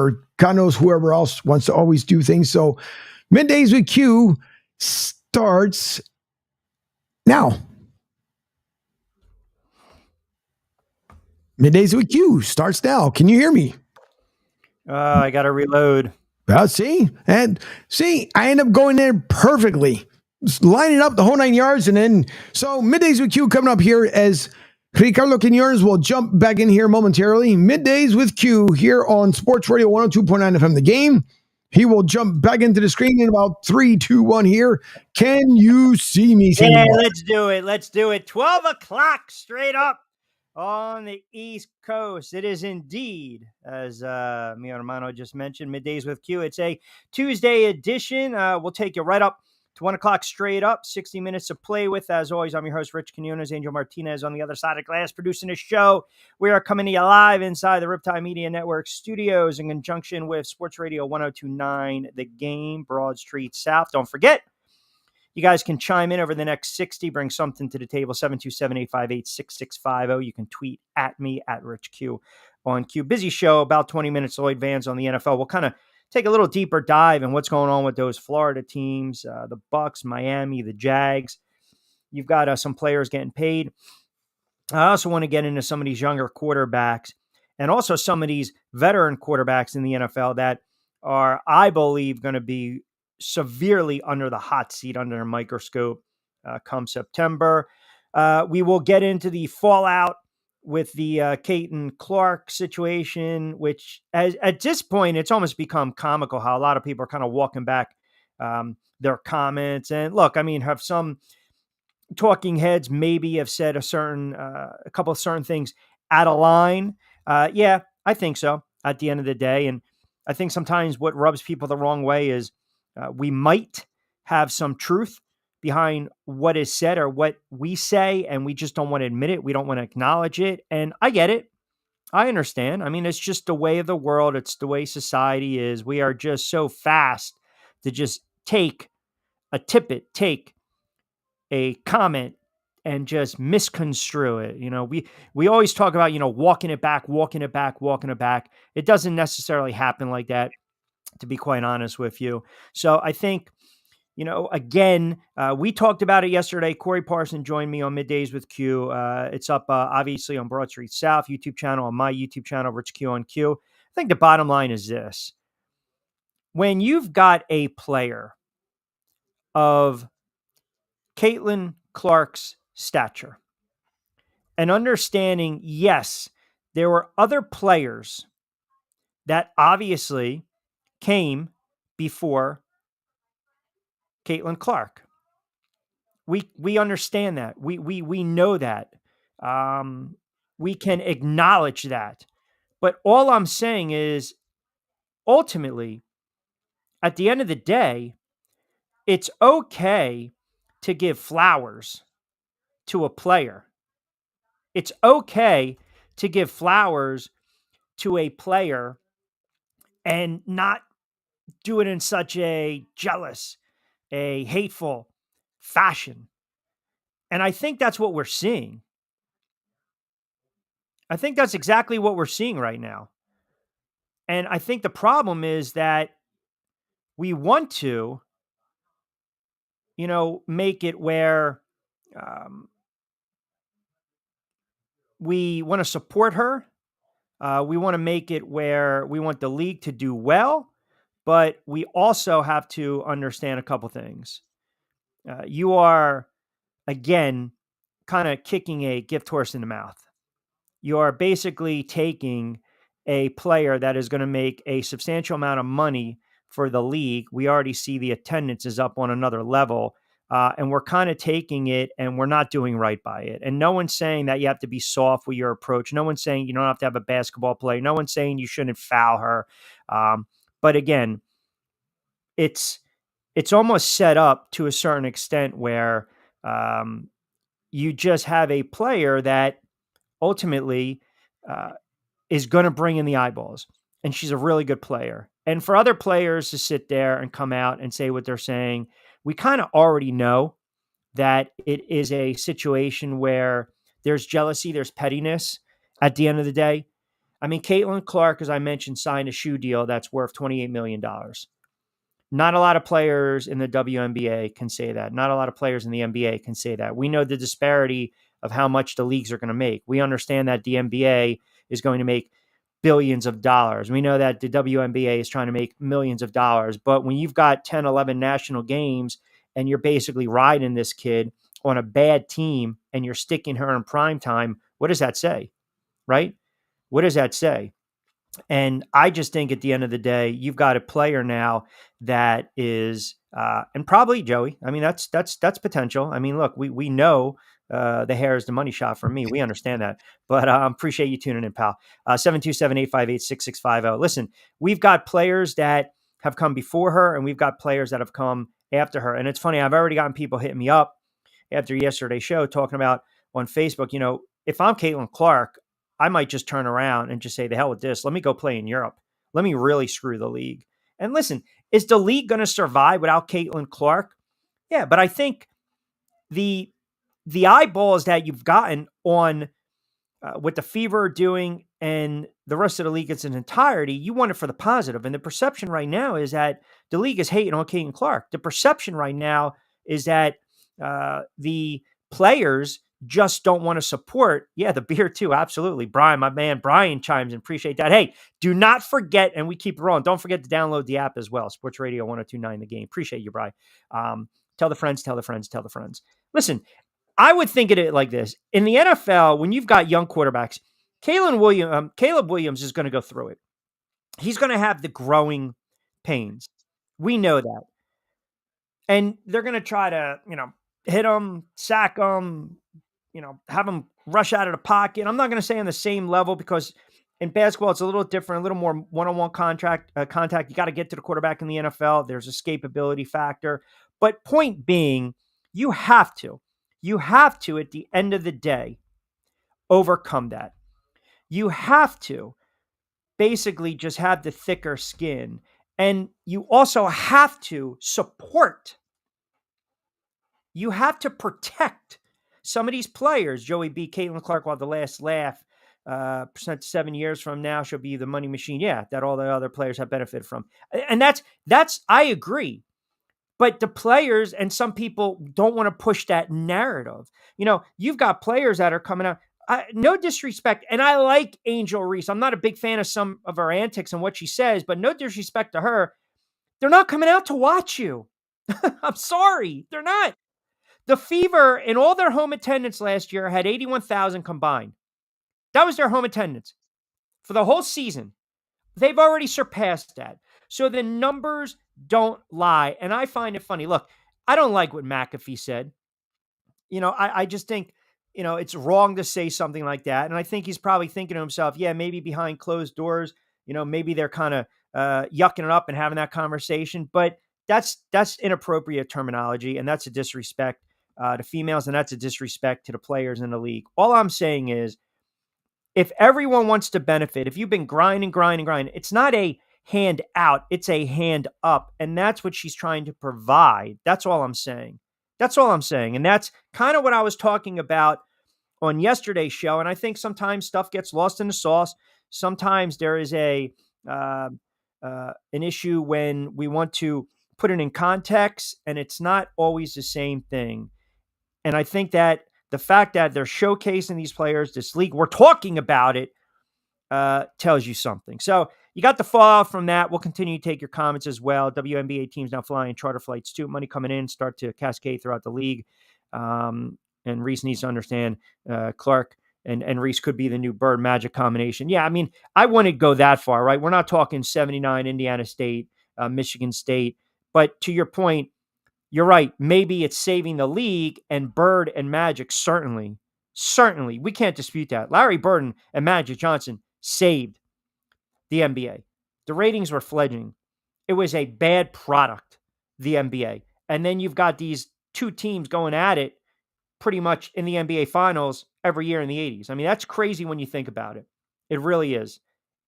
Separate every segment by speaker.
Speaker 1: or God knows whoever else wants to always do things. So Middays with Q starts now. Middays with Q starts now. Can you hear me?
Speaker 2: I got to reload.
Speaker 1: Well, see, I end up going there perfectly, just lining up the whole 9 yards. And then, so Middays with Q coming up here as Ricardo Quinones will jump back in here momentarily. Middays with Q here on Sports Radio 102.9 FM The Game. He will jump back into the screen in about 3, 2, 1 here. Can you see me?
Speaker 2: Yeah, let's do it. Let's do it. 12 o'clock straight up on the East Coast. It is indeed, as mi hermano just mentioned, Middays with Q. It's a Tuesday edition. We'll take you right up to 1 o'clock straight up, 60 minutes to play with. As always, I'm your host, Rich Quinones. Angel Martinez on the other side of glass, producing the show. We are coming to you live inside the Riptide Media Network studios in conjunction with Sports Radio 102.9 The Game, Broad Street South. Don't forget, you guys can chime in over the next 60, bring something to the table, 727-858-6650. You can tweet at me, at RichQ on Q. Busy show, about 20 minutes, Lloyd Vans on the NFL. We'll kind of take a little deeper dive in what's going on with those Florida teams, the Bucks, Miami, the Jags. You've got some players getting paid. I also want to get into some of these younger quarterbacks and also some of these veteran quarterbacks in the NFL that are, I believe, going to be severely under the hot seat, under a microscope come September. We will get into the fallout with the Caitlin Clark situation, which at this point, it's almost become comical how a lot of people are kind of walking back their comments. And look, I mean, have some talking heads maybe have said a couple of certain things out of line. Yeah, I think so at the end of the day. And I think sometimes what rubs people the wrong way is we might have some truth behind what is said or what we say, and we just don't want to admit it. We don't want to acknowledge it. And I get it. I understand. I mean, it's just the way of the world. It's the way society is. We are just so fast to just take a tippet, take a comment, and just misconstrue it. You know, we always talk about, walking it back. It doesn't necessarily happen like that, to be quite honest with you. So I think, again, we talked about it yesterday. Corey Parson joined me on Middays with Q. It's up, obviously, on Broad Street South YouTube channel, on my YouTube channel, Rich Q on Q. I think the bottom line is this. When you've got a player of Caitlin Clark's stature and understanding, yes, there were other players that obviously came before Caitlin Clark. We understand that. We know that. We can acknowledge that. But all I'm saying is, ultimately, at the end of the day, it's okay to give flowers to a player. It's okay to give flowers to a player and not do it in such a jealous, a hateful fashion. And I think that's what we're seeing. I think that's exactly what we're seeing right now. And I think the problem is that we want to, make it where we want to support her. We want to make it where we want the league to do well, but we also have to understand a couple things. You are, again, kind of kicking a gift horse in the mouth. You are basically taking a player that is going to make a substantial amount of money for the league. We already see the attendance is up on another level. And we're kind of taking it and we're not doing right by it. And no one's saying that you have to be soft with your approach. No one's saying you don't have to have a basketball player. No one's saying you shouldn't foul her. But again, it's almost set up to a certain extent where you just have a player that ultimately is going to bring in the eyeballs. And she's a really good player. And for other players to sit there and come out and say what they're saying, we kind of already know that it is a situation where there's jealousy, there's pettiness at the end of the day. I mean, Caitlin Clark, as I mentioned, signed a shoe deal that's worth $28 million. Not a lot of players in the WNBA can say that. Not a lot of players in the NBA can say that. We know the disparity of how much the leagues are going to make. We understand that the NBA is going to make billions of dollars. We know that the WNBA is trying to make millions of dollars. But when you've got 10, 11 national games and you're basically riding this kid on a bad team and you're sticking her in prime time, what does that say? Right? What does that say? And I just think at the end of the day, you've got a player now that is, and probably Joey. I mean, that's potential. I mean, look, we know the hair is the money shot for me. We understand that, but appreciate you tuning in, pal. 727-858-6650. Listen, we've got players that have come before her, and we've got players that have come after her. And it's funny, I've already gotten people hitting me up after yesterday's show talking about on Facebook. You know, if I'm Caitlin Clark, I might just turn around and just say, the hell with this. Let me go play in Europe. Let me really screw the league. And listen, is the league going to survive without Caitlin Clark? Yeah, but I think the eyeballs that you've gotten on what the Fever are doing and the rest of the league in its entirety, you want it for the positive. And the perception right now is that the league is hating on Caitlin Clark. The perception right now is that the players just don't want to support. Yeah, the beer too. Absolutely. Brian, my man, Brian chimes in. Appreciate that. Hey, do not forget, and we keep rolling. Don't forget to download the app as well. Sports Radio 1029 The Game. Appreciate you, Brian. Tell the friends, tell the friends, tell the friends. Listen, I would think of it like this. In the NFL, when you've got young quarterbacks, Caleb Williams is going to go through it. He's going to have the growing pains. We know that. And they're going to try to, hit him, sack him, have him rush out of the pocket. I'm not going to say on the same level because in basketball, it's a little different, a little more one-on-one contact. You got to get to the quarterback in the NFL. There's escapability factor. But point being, you have to at the end of the day, overcome that. You have to basically just have the thicker skin. And you also have to support. You have to protect some of these players. Joey B. Caitlin Clark will have the last laugh. Percent 7 years from now, she'll be the money machine. Yeah, that all the other players have benefited from. And that's I agree. But the players and some people don't want to push that narrative. You've got players that are coming out. No disrespect. And I like Angel Reese. I'm not a big fan of some of her antics and what she says, but no disrespect to her. They're not coming out to watch you. I'm sorry. They're not. The Fever in all their home attendance last year had 81,000 combined. That was their home attendance for the whole season. They've already surpassed that. So the numbers don't lie. And I find it funny. Look, I don't like what McAfee said. I just think, it's wrong to say something like that. And I think he's probably thinking to himself, yeah, maybe behind closed doors, maybe they're kind of yucking it up and having that conversation. But that's inappropriate terminology. And that's a disrespect to females. And that's a disrespect to the players in the league. All I'm saying is, if everyone wants to benefit, if you've been grinding, it's not a hand out, it's a hand up. And that's what she's trying to provide. That's all I'm saying. And that's kind of what I was talking about on yesterday's show. And I think sometimes stuff gets lost in the sauce. Sometimes there is an issue when we want to put it in context, and it's not always the same thing. And I think that the fact that they're showcasing these players, this league, we're talking about it, tells you something. So you got the fallout from that. We'll continue to take your comments as well. WNBA teams now flying charter flights too. Money coming in, start to cascade throughout the league. And Reese needs to understand Clark and Reese could be the new Bird Magic combination. Yeah, I mean, I wouldn't go that far, right? We're not talking 79 Indiana State, Michigan State. But to your point, you're right. Maybe it's saving the league, and Bird and Magic, certainly. We can't dispute that. Larry Bird and Magic Johnson saved the NBA. The ratings were fledgling. It was a bad product, the NBA. And then you've got these two teams going at it pretty much in the NBA Finals every year in the 80s. I mean, that's crazy when you think about it. It really is.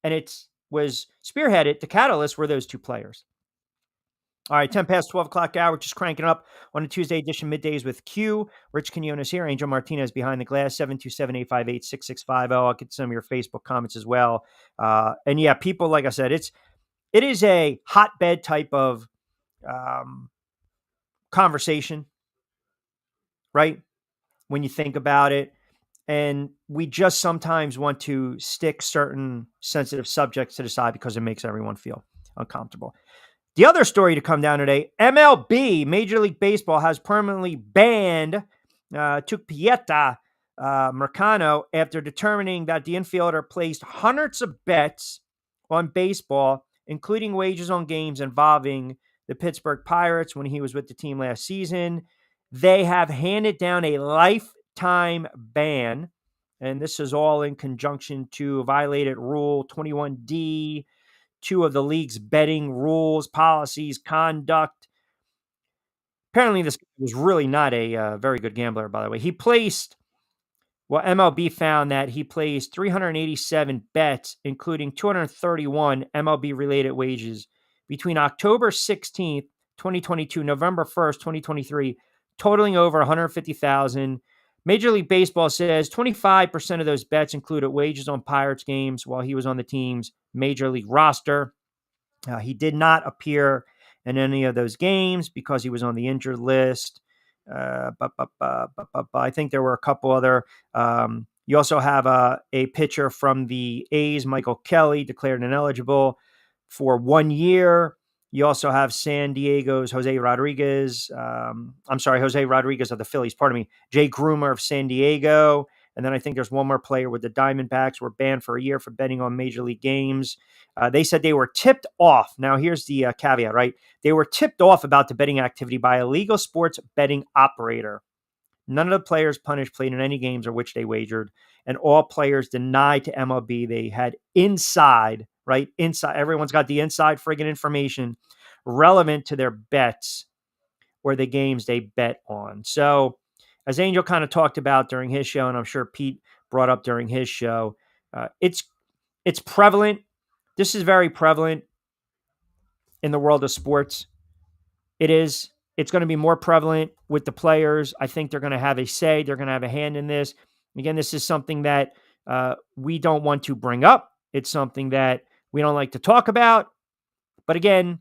Speaker 2: And it was spearheaded, the catalyst were those two players. All right, 10 past 12 o'clock hour, just cranking up on a Tuesday edition, Middays with Q. Rich Quinones here, Angel Martinez behind the glass, 727-858-6650. I'll get some of your Facebook comments as well. And yeah, people, like I said, it is a hotbed type of conversation, right? When you think about it. And we just sometimes want to stick certain sensitive subjects to the side because it makes everyone feel uncomfortable. The other story to come down today, MLB, Major League Baseball, has permanently banned Tucupita Marcano after determining that the infielder placed hundreds of bets on baseball, including wagers on games involving the Pittsburgh Pirates when he was with the team last season. They have handed down a lifetime ban, and this is all in conjunction to violated Rule 21D, 2 of the league's betting rules, policies, conduct. Apparently, this was really not a very good gambler, by the way. MLB found that he placed 387 bets, including 231 MLB-related wagers between October 16th, 2022, November 1st, 2023, totaling over $150,000. Major League Baseball says 25% of those bets included wagers on Pirates games while he was on the team's Major League roster. He did not appear in any of those games because he was on the injured list. I think there were a couple other. You also have a pitcher from the A's, Michael Kelly, declared ineligible for 1 year. You also have San Diego's Jose Rodriguez of the Phillies, Jay Groomer of San Diego. And then I think there's one more player with the Diamondbacks were banned for a year for betting on Major League games. They said they were tipped off. Now, here's the caveat, right? They were tipped off about the betting activity by a legal sports betting operator. None of the players punished played in any games or which they wagered, and all players denied to MLB they had inside. Everyone's got the inside friggin' information relevant to their bets or the games they bet on. So, as Angel kind of talked about during his show, and I'm sure Pete brought up during his show, it's prevalent. This is very prevalent in the world of sports. It is. It's going to be more prevalent with the players. I think they're going to have a say. They're going to have a hand in this. Again, this is something that we don't want to bring up. It's something that we don't like to talk about. But again,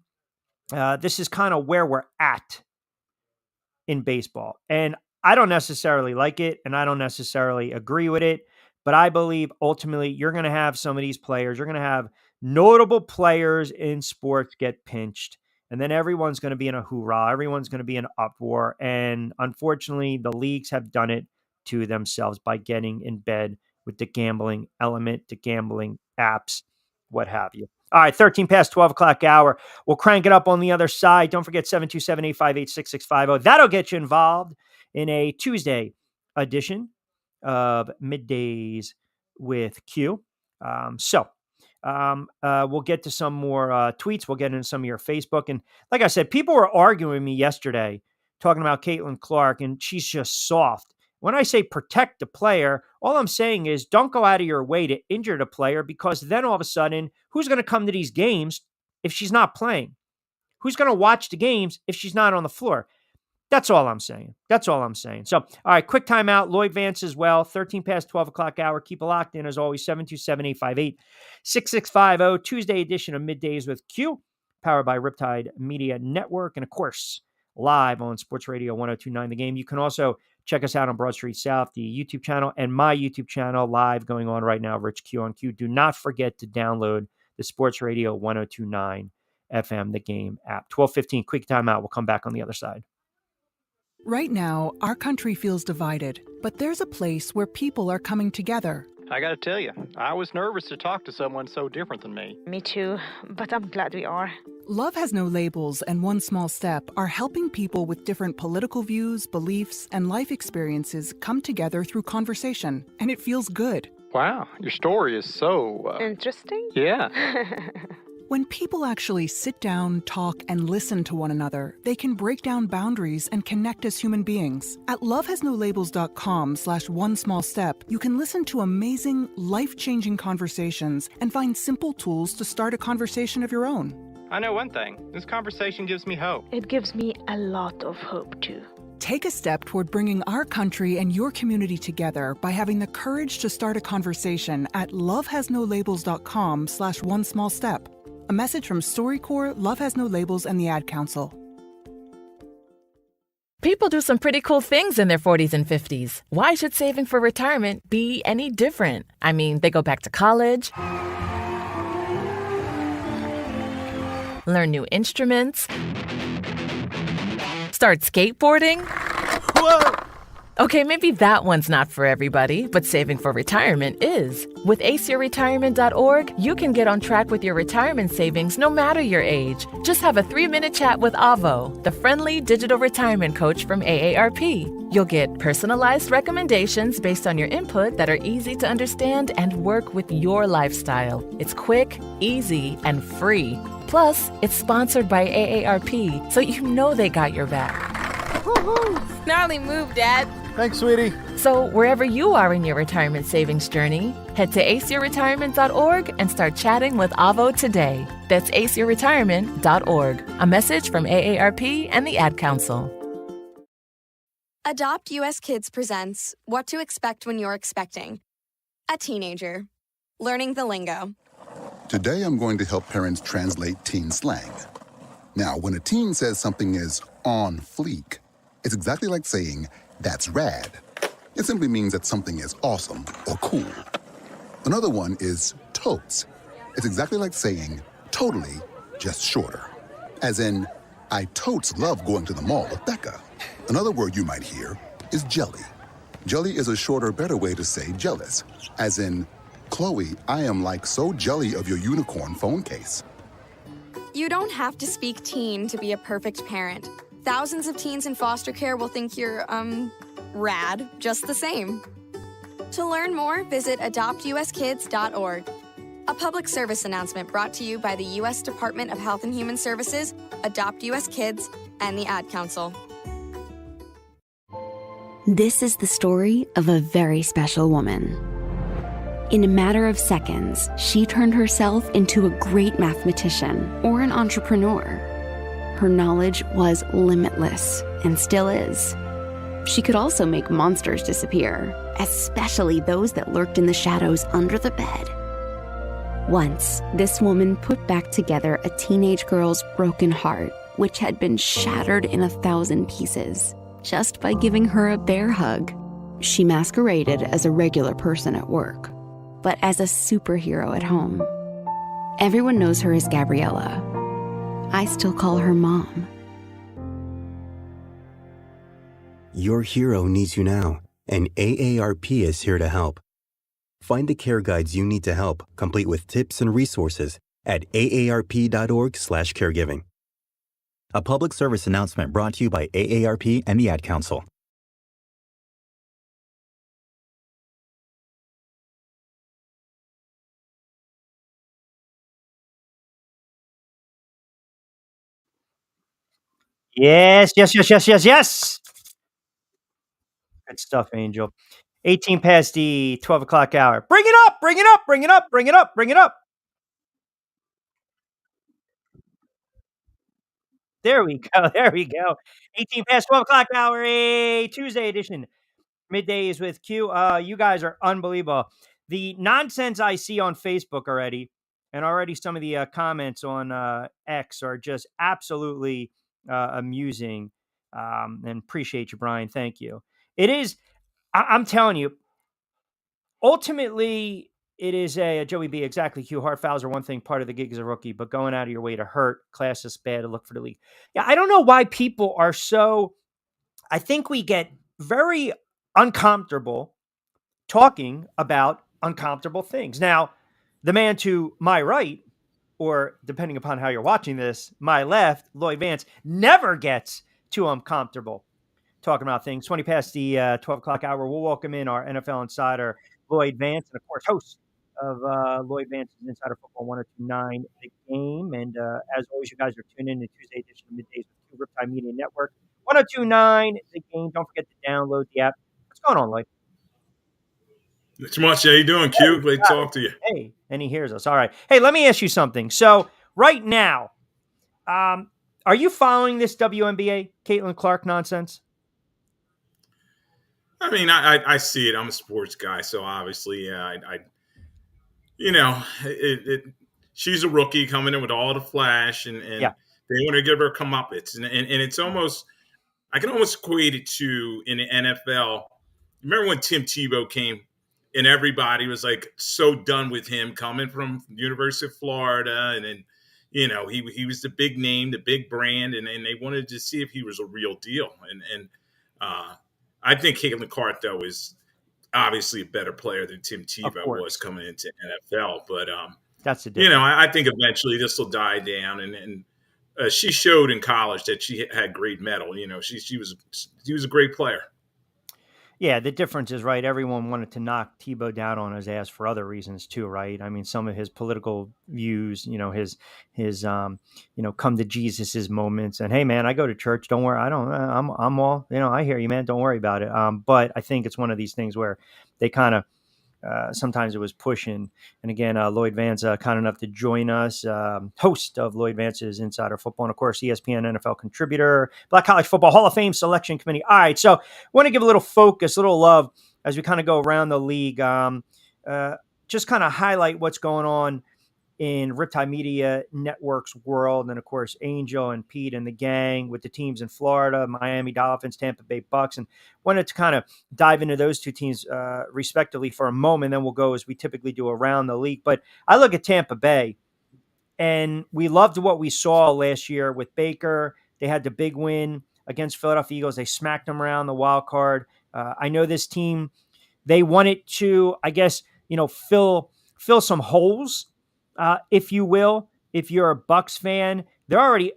Speaker 2: this is kind of where we're at in baseball. And I don't necessarily like it, and I don't necessarily agree with it. But I believe ultimately you're going to have some of these players. You're going to have notable players in sports get pinched. And then everyone's going to be in a hoorah. Everyone's going to be in uproar. And unfortunately, the leagues have done it to themselves by getting in bed with the gambling element, the gambling apps, what have you. All right, 13 past 12 o'clock hour. We'll crank it up on the other side. Don't forget 727-858-6650. That'll get you involved in a Tuesday edition of Middays with Q. We'll get to some more tweets. We'll get into some of your Facebook. And like I said, people were arguing with me yesterday talking about Caitlin Clark, and she's just soft. When I say protect the player, all I'm saying is don't go out of your way to injure the player, because then all of a sudden, who's going to come to these games if she's not playing? Who's going to watch the games if she's not on the floor? That's all I'm saying. So, all right, quick timeout. Lloyd Vance as well. 13 past 12 o'clock hour. Keep it locked in as always. 727-858-6650. Tuesday edition of Middays with Q, powered by Riptide Media Network. And of course, live on Sports Radio 1029 The Game. You can also check us out on Broad Street South, the YouTube channel, and my YouTube channel live going on right now, Rich Q on Q. Do not forget to download the Sports Radio 1029 FM The Game app. 12:15, quick timeout. We'll come back on the other side.
Speaker 3: Right now, our country feels divided, but there's a place where people are coming together.
Speaker 4: I gotta tell you, I was nervous to talk to someone so different than me.
Speaker 5: Me too, but I'm glad we are.
Speaker 3: Love Has No Labels and One Small Step are helping people with different political views, beliefs, and life experiences come together through conversation, and it feels good.
Speaker 4: Wow, your story is so...
Speaker 5: Interesting?
Speaker 4: Yeah.
Speaker 3: When people actually sit down, talk, and listen to one another, they can break down boundaries and connect as human beings. At lovehasnolabels.com/onesmallstep, you can listen to amazing, life-changing conversations and find simple tools to start a conversation of your own.
Speaker 4: I know one thing. This conversation gives me hope.
Speaker 5: It gives me a lot of hope, too.
Speaker 3: Take a step toward bringing our country and your community together by having the courage to start a conversation at lovehasnolabels.com/onesmallstep. A message from StoryCorps, Love Has No Labels, and the Ad Council.
Speaker 6: People do some pretty cool things in their 40s and 50s. Why should saving for retirement be any different? I mean, they go back to college, learn new instruments, start skateboarding.
Speaker 2: Whoa!
Speaker 6: Okay, maybe that one's not for everybody, but saving for retirement is. With aceyourretirement.org, you can get on track with your retirement savings no matter your age. Just have a 3-minute chat with Avo, the friendly digital retirement coach from AARP. You'll get personalized recommendations based on your input that are easy to understand and work with your lifestyle. It's quick, easy, and free. Plus, it's sponsored by AARP, so you know they got your back.
Speaker 7: Gnarly move, Dad.
Speaker 1: Thanks, sweetie.
Speaker 6: So wherever you are in your retirement savings journey, head to aceyourretirement.org and start chatting with Avo today. That's aceyourretirement.org. A message from AARP and the Ad Council.
Speaker 8: Adopt US Kids presents What to Expect When You're Expecting. A teenager. Learning the lingo.
Speaker 9: Today I'm going to help parents translate teen slang. Now, when a teen says something is on fleek, it's exactly like saying, that's rad. It simply means that something is awesome or cool. Another one is totes. It's exactly like saying, totally, just shorter. As in, I totes love going to the mall with Becca. Another word you might hear is jelly. Jelly is a shorter, better way to say jealous. As in, Chloe, I am like so jelly of your unicorn phone case.
Speaker 8: You don't have to speak teen to be a perfect parent. Thousands of teens in foster care will think you're, rad, just the same. To learn more, visit adoptuskids.org. A public service announcement brought to you by the U.S. Department of Health and Human Services, Adopt U.S. Kids, and the Ad Council.
Speaker 10: This is the story of a very special woman. In a matter of seconds, she turned herself into a great mathematician or an entrepreneur. Her knowledge was limitless and still is. She could also make monsters disappear, especially those that lurked in the shadows under the bed. Once, this woman put back together a teenage girl's broken heart, which had been shattered in 1,000 pieces, just by giving her a bear hug. She masqueraded as a regular person at work, but as a superhero at home. Everyone knows her as Gabriella. I still call her Mom.
Speaker 11: Your hero needs you now, and AARP is here to help. Find the care guides you need to help, complete with tips and resources at aarp.org/caregiving. A public service announcement brought to you by AARP and the Ad Council.
Speaker 2: Yes. Good stuff, Angel. 18 past the 12 o'clock hour. Bring it up. There we go. 18 past 12 o'clock hour, a Tuesday edition. Middays with Q. You guys are unbelievable. The nonsense I see on Facebook already, and already some of the comments on X are just absolutely amusing. And appreciate you, Brian. Thank you. It is, I'm telling you, ultimately, it is a Joey B. Exactly. Q. Hard fouls are one thing, part of the gig as a rookie, but going out of your way to hurt, class is bad to look for the league. Yeah, I don't know why people are so. I think we get very uncomfortable talking about uncomfortable things. Now, the man to my right, or depending upon how you're watching this, my left, Lloyd Vance, never gets too uncomfortable talking about things. 20 past the 12 o'clock hour, we'll welcome in our NFL insider, Lloyd Vance, and of course, host of Lloyd Vance's Insider Football 1029 The Game. And as always, you guys are tuned in to Tuesday edition of Middays with Riptide Media Network. 1029 The Game. Don't forget to download the app. What's going on, Lloyd?
Speaker 12: Not too much. How you doing, Q? Great to talk to you.
Speaker 2: Hey, and he hears us. All right. Hey, let me ask you something. So right now, Are you following this WNBA Caitlin Clark nonsense?
Speaker 12: I mean, I see it. I'm a sports guy, so obviously, yeah, you know, she's a rookie coming in with all the flash, and
Speaker 2: Yeah.
Speaker 12: they want to give her comeuppance, and it's almost, I can almost equate it to in the NFL. Remember when Tim Tebow came, and everybody was like so done with him coming from the University of Florida, and then he was the big name, the big brand, and they wanted to see if he was a real deal, and I think Caitlin Clark though is obviously a better player than Tim Tebow was coming into NFL. But
Speaker 2: that's the difference.
Speaker 12: I think eventually this will die down, and she showed in college that she had great mettle. She was a great player.
Speaker 2: Yeah, the difference is, right, everyone wanted to knock Tebow down on his ass for other reasons too, right? I mean, some of his political views, his come to Jesus' moments, and hey man, I go to church, don't worry, I'm all, I hear you, man, don't worry about it. But I think it's one of these things where they kind of, sometimes it was pushing. And again, Lloyd Vance, kind enough to join us, host of Lloyd Vance's Insider Football, and of course, ESPN NFL contributor, Black College Football Hall of Fame Selection Committee. All right, so I want to give a little focus, a little love as we kind of go around the league. Just kind of highlight what's going on in Riptide Media Network's world. And of course, Angel and Pete and the gang with the teams in Florida, Miami Dolphins, Tampa Bay Bucks, and wanted to kind of dive into those two teams respectively for a moment. Then we'll go as we typically do around the league. But I look at Tampa Bay, and we loved what we saw last year with Baker. They had the big win against Philadelphia Eagles. They smacked them around the wild card. I know this team, they wanted to, I guess, fill some holes, if you will. If you're a Bucks fan, they're already,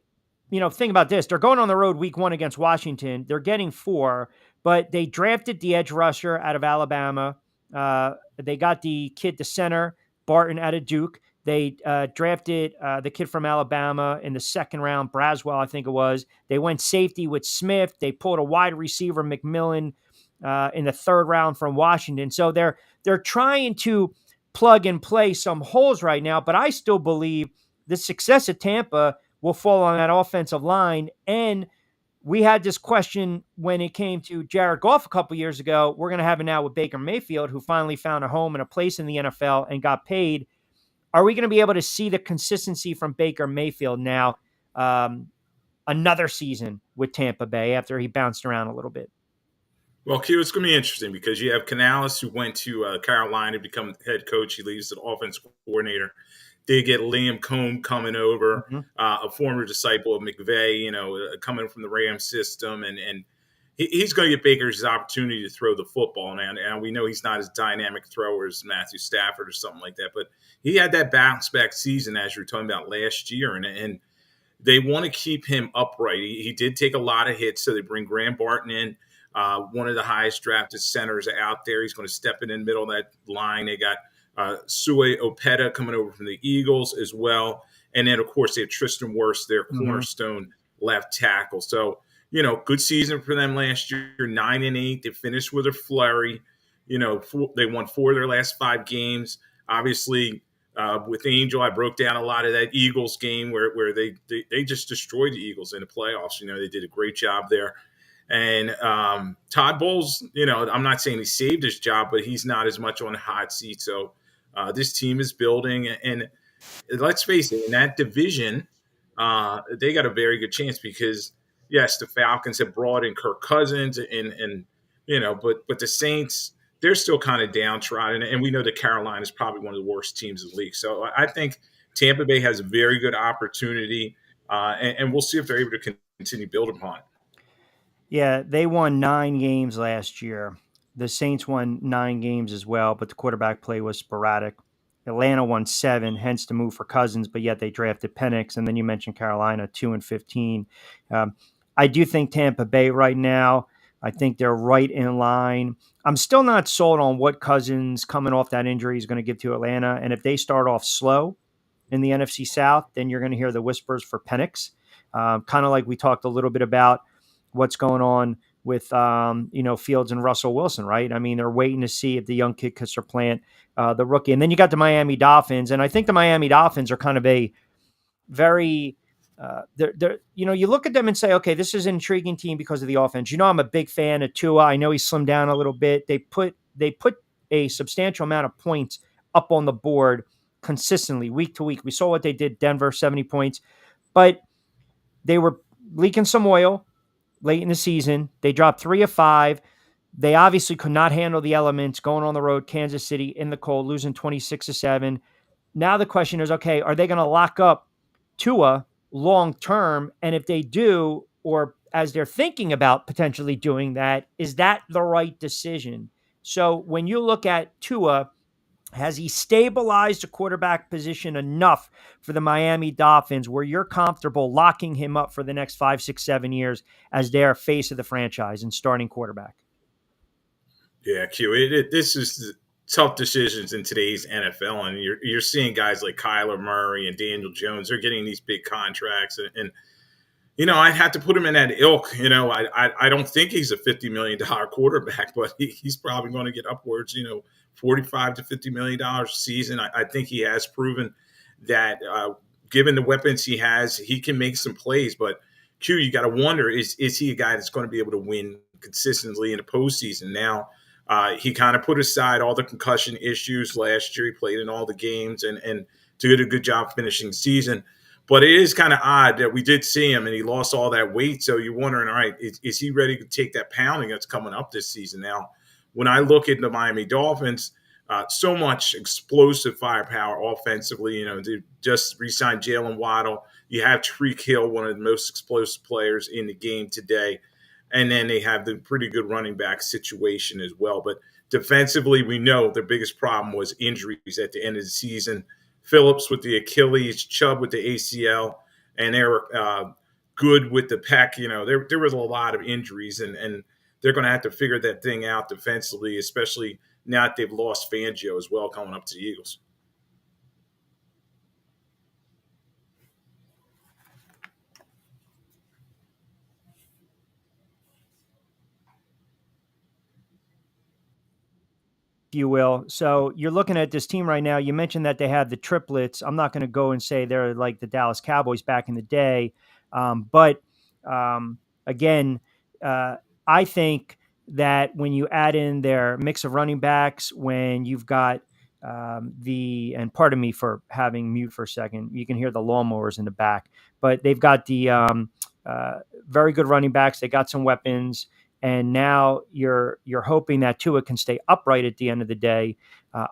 Speaker 2: think about this. They're going on the road week 1 against Washington. They're getting 4, but they drafted the edge rusher out of Alabama. They got the kid, the center, Barton, out of Duke. They drafted the kid from Alabama in the 2nd round, Braswell, I think it was. They went safety with Smith. They pulled a wide receiver, McMillan, in the 3rd round from Washington. So they're trying to plug and play some holes right now, but I still believe the success at Tampa will fall on that offensive line. And we had this question when it came to Jared Goff a couple years ago. We're going to have it now with Baker Mayfield, who finally found a home and a place in the NFL and got paid. Are we going to be able to see the consistency from Baker Mayfield now, another season with Tampa Bay after he bounced around a little bit?
Speaker 12: Well, Q, it's going to be interesting because you have Canales, who went to Carolina to become head coach. He leaves the offense coordinator. They get Liam Cohn coming over, a former disciple of McVay, coming from the Rams system. And he's going to get Baker his opportunity to throw the football. And we know he's not as dynamic thrower as Matthew Stafford or something like that. But he had that bounce back season, as you were talking about last year. And they want to keep him upright. He did take a lot of hits, so they bring Graham Barton in. One of the highest drafted centers out there. He's going to step in the middle of that line. They got Sue Opeta coming over from the Eagles as well. And then, of course, they have Tristan Wirfs, their cornerstone left tackle. So, good season for them last year, 9-8. They finished with a flurry. They won 4 of their last 5 games. Obviously, with Angel, I broke down a lot of that Eagles game where they just destroyed the Eagles in the playoffs. They did a great job there. And Todd Bowles, I'm not saying he saved his job, but he's not as much on the hot seat. So this team is building. And let's face it, in that division, they got a very good chance because, yes, the Falcons have brought in Kirk Cousins but the Saints, they're still kind of downtrodden. And we know that Carolina is probably one of the worst teams in the league. So I think Tampa Bay has a very good opportunity, and we'll see if they're able to continue to build upon it.
Speaker 2: Yeah, they won 9 games last year. The Saints won 9 games as well, but the quarterback play was sporadic. Atlanta won 7, hence the move for Cousins, but yet they drafted Penix. And then you mentioned Carolina, 2-15. I do think Tampa Bay right now, I think they're right in line. I'm still not sold on what Cousins coming off that injury is going to give to Atlanta. And if they start off slow in the NFC South, then you're going to hear the whispers for Penix. Kind of like we talked a little bit about what's going on with, Fields and Russell Wilson, right? I mean, they're waiting to see if the young kid could supplant the rookie. And then you got the Miami Dolphins. And I think the Miami Dolphins are kind of a very you look at them and say, okay, this is an intriguing team because of the offense. I'm a big fan of Tua. I know he slimmed down a little bit. They put a substantial amount of points up on the board consistently week to week. We saw what they did, Denver, 70 points, but they were leaking some oil late in the season. They dropped 3 of 5. They obviously could not handle the elements going on the road, Kansas City in the cold, losing 26-7. Now the question is, okay, are they going to lock up Tua long term? And if they do, or as they're thinking about potentially doing that, is that the right decision? So when you look at Tua, has he stabilized the quarterback position enough for the Miami Dolphins where you're comfortable locking him up for the next 5, 6, 7 years as their face of the franchise and starting quarterback?
Speaker 12: Yeah, this is tough decisions in today's NFL, and you're seeing guys like Kyler Murray and Daniel Jones. They're getting these big contracts, and I'd have to put him in that ilk. I don't think he's a $50 million quarterback, but he's probably going to get upwards, $45 to $50 million a season. I think he has proven that given the weapons he has, he can make some plays. But you got to wonder, is he a guy that's going to be able to win consistently in the postseason? Now, he kind of put aside all the concussion issues last year. He played in all the games and did a good job finishing the season. But it is kind of odd that we did see him and he lost all that weight. So you're wondering, all right, is he ready to take that pounding that's coming up this season? Now, when I look at the Miami Dolphins, so much explosive firepower offensively. They just re-signed Jalen Waddle. You have Tyreek Hill, one of the most explosive players in the game today. And then they have the pretty good running back situation as well. But defensively, we know their biggest problem was injuries at the end of the season. Phillips with the Achilles, Chubb with the ACL, and they were good with the pec. There was a lot of injuries, and they're going to have to figure that thing out defensively, especially now that they've lost Fangio as well coming up to the Eagles.
Speaker 2: You will. So you're looking at this team right now. You mentioned that they have the triplets. I'm not going to go and say they're like the Dallas Cowboys back in the day. But again, I think that when you add in their mix of running backs, when you've got and pardon me for having mute for a second, you can hear the lawnmowers in the back, but they've got the very good running backs. They got some weapons. And now you're hoping that Tua can stay upright at the end of the day.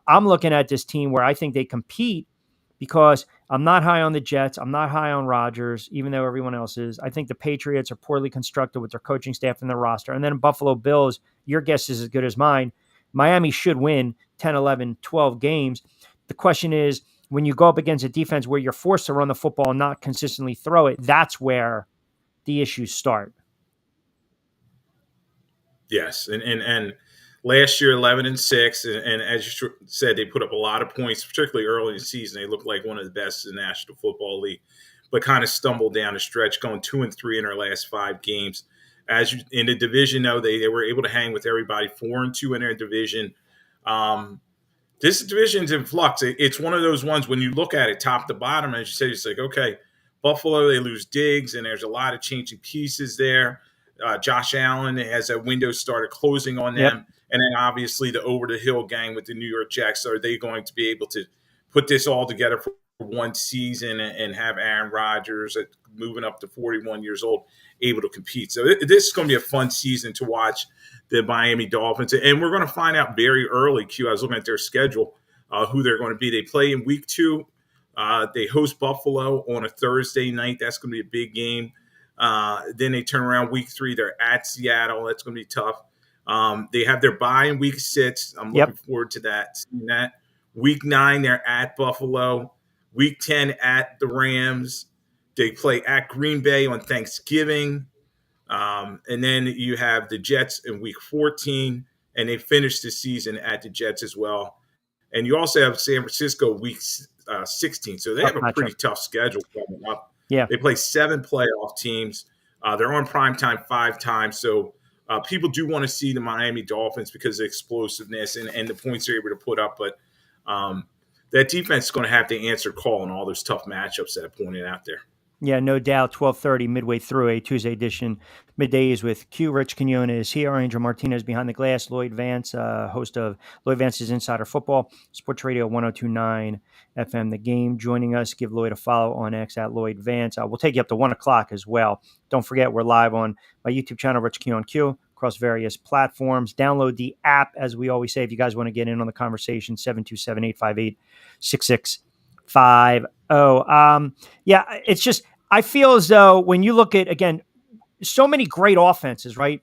Speaker 2: I'm looking at this team where I think they compete because I'm not high on the Jets. I'm not high on Rodgers, even though everyone else is. I think the Patriots are poorly constructed with their coaching staff and their roster. And then Buffalo Bills, your guess is as good as mine. Miami should win 10, 11, 12 games. The question is, when you go up against a defense where you're forced to run the football and not consistently throw it, that's where the issues start.
Speaker 12: Yes, and last year 11-6, and as you said, they put up a lot of points, particularly early in the season. They looked like one of the best in the National Football League, but kind of stumbled down the stretch, going 2-3 in their last 5 games. In the division, though, they were able to hang with everybody, 4-2 in their division. This division's in flux. It's one of those ones when you look at it top to bottom, as you say, it's like, okay, Buffalo, they lose Diggs, and there's a lot of changing pieces there. Josh Allen has a window started closing on them. Yep. And then obviously the over-the-hill gang with the New York Jets. Are they going to be able to put this all together for one season and have Aaron Rodgers moving up to 41 years old able to compete? So this is going to be a fun season to watch the Miami Dolphins. And we're going to find out very early, I was looking at their schedule, who they're going to be. They play in week 2. They host Buffalo on a Thursday night. That's going to be a big game. Then they turn around week 3. They're at Seattle. That's going to be tough. They have their bye in week 6. I'm looking forward to that. Seeing that. Week 9, they're at Buffalo. Week 10 at the Rams. They play at Green Bay on Thanksgiving. And then you have the Jets in week 14, and they finish the season at the Jets as well. And you also have San Francisco week 16. So they have a pretty tough schedule coming up.
Speaker 2: Yeah,
Speaker 12: they play 7 playoff teams. They're on primetime 5 times. So people do want to see the Miami Dolphins because of explosiveness and the points they're able to put up. But that defense is going to have to answer call in all those tough matchups that I pointed out there.
Speaker 2: Yeah, no doubt. 12:30 midway through a Tuesday edition. Middays with Q. Rich Quinones here. Angel Martinez behind the glass. Lloyd Vance, host of Lloyd Vance's Insider Football, Sports Radio 102.9 FM. The Game, joining us. Give Lloyd a follow on X at Lloyd Vance. We'll take you up to 1 o'clock as well. Don't forget, we're live on my YouTube channel, Rich Q on Q, across various platforms. Download the app, as we always say, if you guys want to get in on the conversation. 727-858-6650. Yeah, it's just, I feel as though when you look at, again, so many great offenses, right,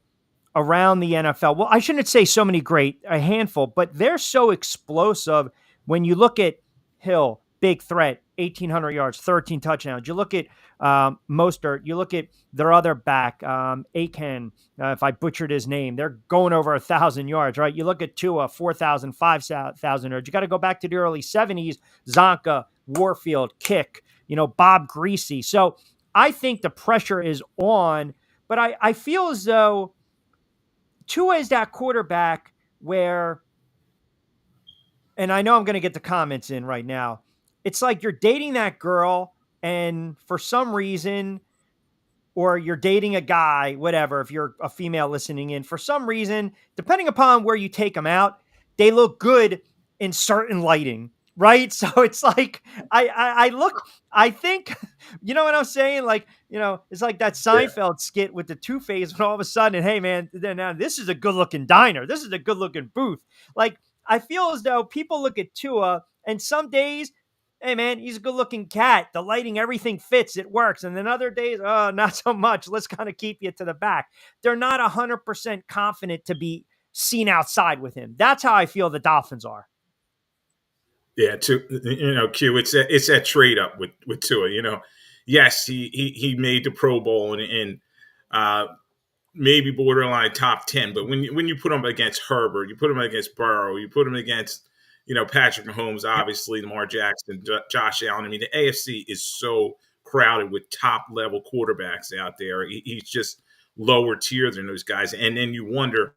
Speaker 2: around the NFL. Well, I shouldn't say so many great, a handful, but they're so explosive. When you look at Hill, big threat, 1,800 yards, 13 touchdowns. You look at Mostert, you look at their other back, Aiken, if I butchered his name, they're going over 1,000 yards, right? You look at Tua, 4,000, 5,000 yards. You got to go back to the early 70s, Zonka, Warfield, Kick, Bob Greasy. So I think the pressure is on, but I feel as though Tua is that quarterback where, and I know I'm going to get the comments in right now, it's like you're dating that girl and for some reason, or you're dating a guy, whatever, if you're a female listening in, for some reason, depending upon where you take them out, they look good in certain lighting, right? So it's like, I think, you know what I'm saying? Like, it's like that Seinfeld skit with the Two-Face, and all of a sudden, hey man, now this is a good looking diner. This is a good looking booth. Like, I feel as though people look at Tua and some days, hey man, he's a good looking cat. The lighting, everything fits, it works. And then other days, oh, not so much. Let's kind of keep you to the back. They're not 100% confident to be seen outside with him. That's how I feel the Dolphins are.
Speaker 12: Yeah, Q, it's that trade up with Tua. Yes, he made the Pro Bowl and maybe borderline top 10. But when you put him against Herbert, you put him against Burrow, you put him against Patrick Mahomes, obviously Lamar Jackson, Josh Allen. I mean, the AFC is so crowded with top level quarterbacks out there. He's just lower tier than those guys, and then you wonder,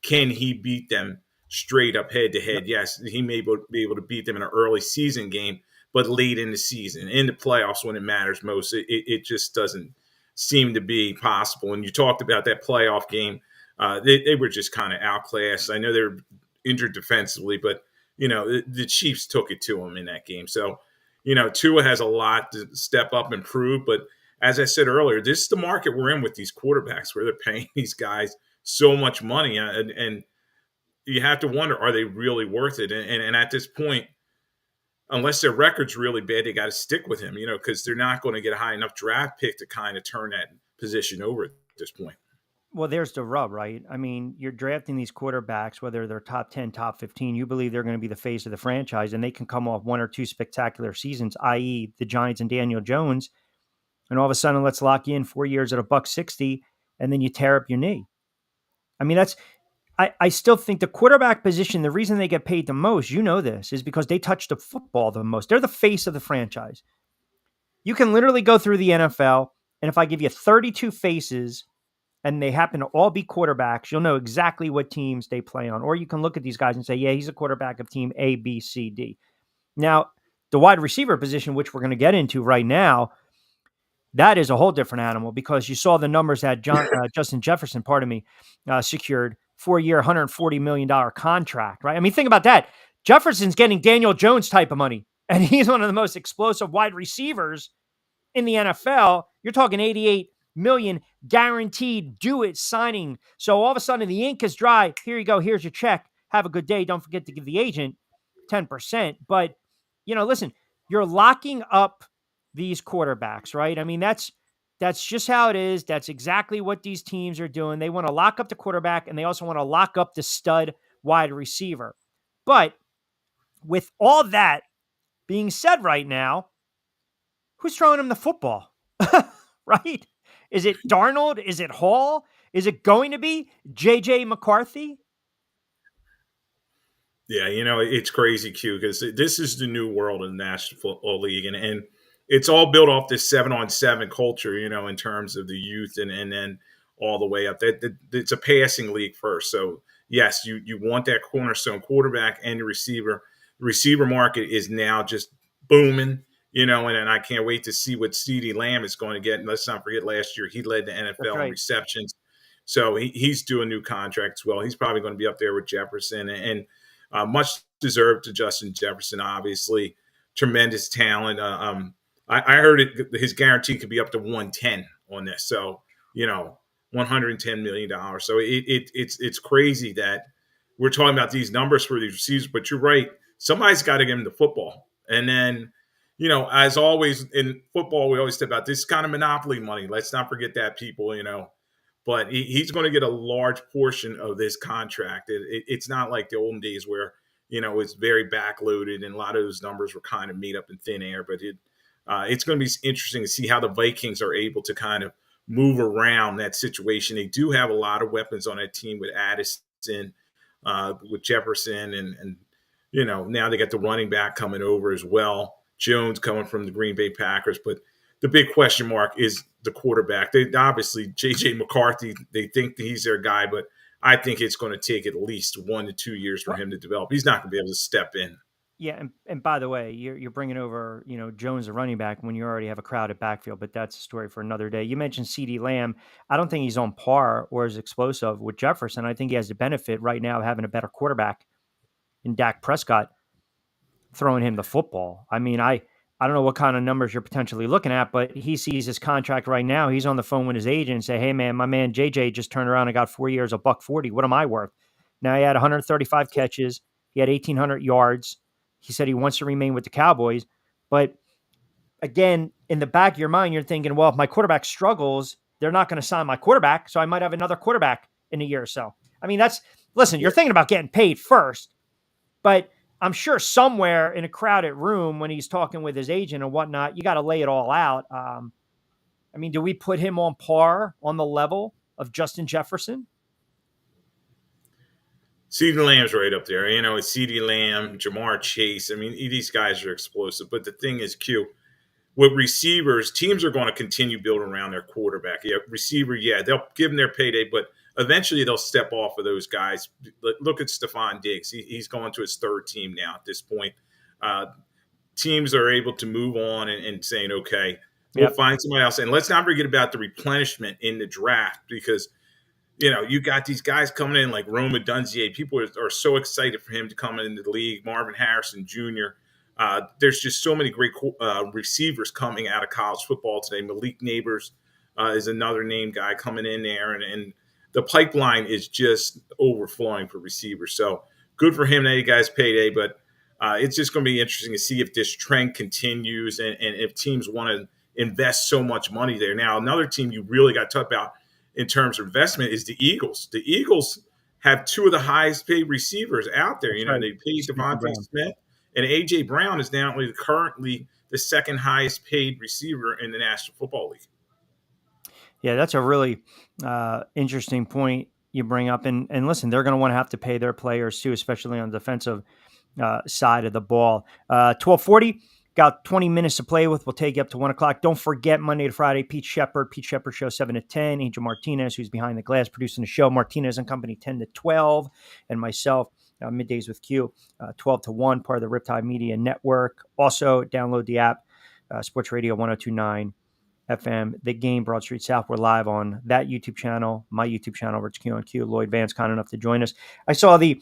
Speaker 12: can he beat them straight up head to head? Yes, he may be able to beat them in an early season game, but late in the season, in the playoffs when it matters most, it just doesn't seem to be possible. And you talked about that playoff game. They were just kind of outclassed. I know they were injured defensively, but the Chiefs took it to them in that game. So, Tua has a lot to step up and prove. But as I said earlier, this is the market we're in with these quarterbacks, where they're paying these guys so much money. And you have to wonder, are they really worth it? And at this point, unless their record's really bad, they got to stick with him, because they're not going to get a high enough draft pick to kind of turn that position over at this point.
Speaker 2: Well, there's the rub, right? I mean, you're drafting these quarterbacks, whether they're top 10, top 15, you believe they're going to be the face of the franchise, and they can come off one or two spectacular seasons, i.e. the Giants and Daniel Jones, and all of a sudden, let's lock you in 4 years at $160, and then you tear up your knee. I mean, I still think the quarterback position, the reason they get paid the most, this, is because they touch the football the most. They're the face of the franchise. You can literally go through the NFL, and if I give you 32 faces and they happen to all be quarterbacks, you'll know exactly what teams they play on. Or you can look at these guys and say, yeah, he's a quarterback of team A, B, C, D. Now, the wide receiver position, which we're going to get into right now, that is a whole different animal, because you saw the numbers that Justin Jefferson, secured 4-year, $140 million contract, right? I mean, think about that. Jefferson's getting Daniel Jones type of money, and he's one of the most explosive wide receivers in the NFL. You're talking $88 million guaranteed, do it signing. So all of a sudden the ink is dry. Here you go. Here's your check. Have a good day. Don't forget to give the agent 10%. But, listen, you're locking up these quarterbacks, right? I mean, that's just how it is. That's exactly what these teams are doing. They want to lock up the quarterback, and they also want to lock up the stud wide receiver. But with all that being said right now, who's throwing him the football? Right? Is it Darnold? Is it Hall? Is it going to be J.J. McCarthy?
Speaker 12: Yeah, it's crazy, Q, because this is the new world of the National Football League. And it's all built off this 7-on-7 culture, in terms of the youth and then all the way up. It's a passing league first. So, yes, you want that cornerstone quarterback and the receiver. The receiver market is now just booming. and I can't wait to see what CeeDee Lamb is going to get. And let's not forget last year, he led the NFL in receptions. So he's due a new contract as well. He's probably going to be up there with Jefferson and much deserved to Justin Jefferson, obviously. Tremendous talent. I heard his guarantee could be up to 110 on this. So, $110 million. So it's crazy that we're talking about these numbers for these receivers, but you're right. Somebody's got to give him the football. And then, as always in football, we always say about this kind of monopoly money. Let's not forget that, people, but he's going to get a large portion of this contract. It's not like the olden days where, it's very backloaded and a lot of those numbers were kind of made up in thin air. But it's going to be interesting to see how the Vikings are able to kind of move around that situation. They do have a lot of weapons on that team with Addison, with Jefferson, and now they got the running back coming over as well. Jones coming from the Green Bay Packers. But the big question mark is the quarterback. They obviously, J.J. McCarthy, they think that he's their guy, but I think it's going to take at least 1 to 2 years for him to develop. He's not going to be able to step in.
Speaker 2: Yeah, and by the way, you're bringing over, Jones, the running back, when you already have a crowded backfield, but that's a story for another day. You mentioned CeeDee Lamb. I don't think he's on par or as explosive with Jefferson. I think he has the benefit right now of having a better quarterback in Dak Prescott throwing him the football. I mean, I don't know what kind of numbers you're potentially looking at, but he sees his contract right now. He's on the phone with his agent and say, hey, man, my man JJ just turned around and got 4 years, $140. What am I worth? Now he had 135 catches. He had 1,800 yards. He said he wants to remain with the Cowboys. But again, in the back of your mind, you're thinking, well, if my quarterback struggles, they're not going to sign my quarterback. So I might have another quarterback in a year or so. I mean, listen, you're thinking about getting paid first, but I'm sure somewhere in a crowded room when he's talking with his agent and whatnot, you got to lay it all out. I mean, do we put him on par on the level of Justin Jefferson?
Speaker 12: CeeDee Lamb's right up there. It's CeeDee Lamb, Jamar Chase. I mean, these guys are explosive. But the thing is, Q, with receivers, teams are going to continue building around their quarterback. Receiver, they'll give them their payday, but eventually they'll step off of those guys. Look at Stephon Diggs. He's going to his third team now at this point. Teams are able to move on and saying, okay, we'll find somebody else. And let's not forget about the replenishment in the draft because – you got these guys coming in like Rome Odunze. People are so excited for him to come into the league. Marvin Harrison Jr. There's just so many great receivers coming out of college football today. Malik Neighbors is another name guy coming in there. And the pipeline is just overflowing for receivers. So good for him that he guy's payday. But it's just going to be interesting to see if this trend continues and if teams want to invest so much money there. Now, another team you really got to talk about in terms of investment is the Eagles. The Eagles have 2 of the highest paid receivers out there. They paid Devontae Smith, and A.J. Brown is now currently the second highest paid receiver in the National Football League.
Speaker 2: Yeah, that's a really interesting point you bring up. And listen, they're going to want to have to pay their players too, especially on the defensive side of the ball. 12:40. Got 20 minutes to play with. We'll take you up to 1 o'clock. Don't forget, Monday to Friday, Pete Sheppard Show, 7 to 10. Angel Martinez, who's behind the glass, producing the show. Martinez and Company, 10 to 12. And myself, Middays with Q, 12 to 1, part of the Riptide Media Network. Also, download the app, Sports Radio 102.9 FM, The Game, Broad Street South. We're live on that YouTube channel, my YouTube channel, Rich Q on Q. Lloyd Vance, kind enough to join us. I saw the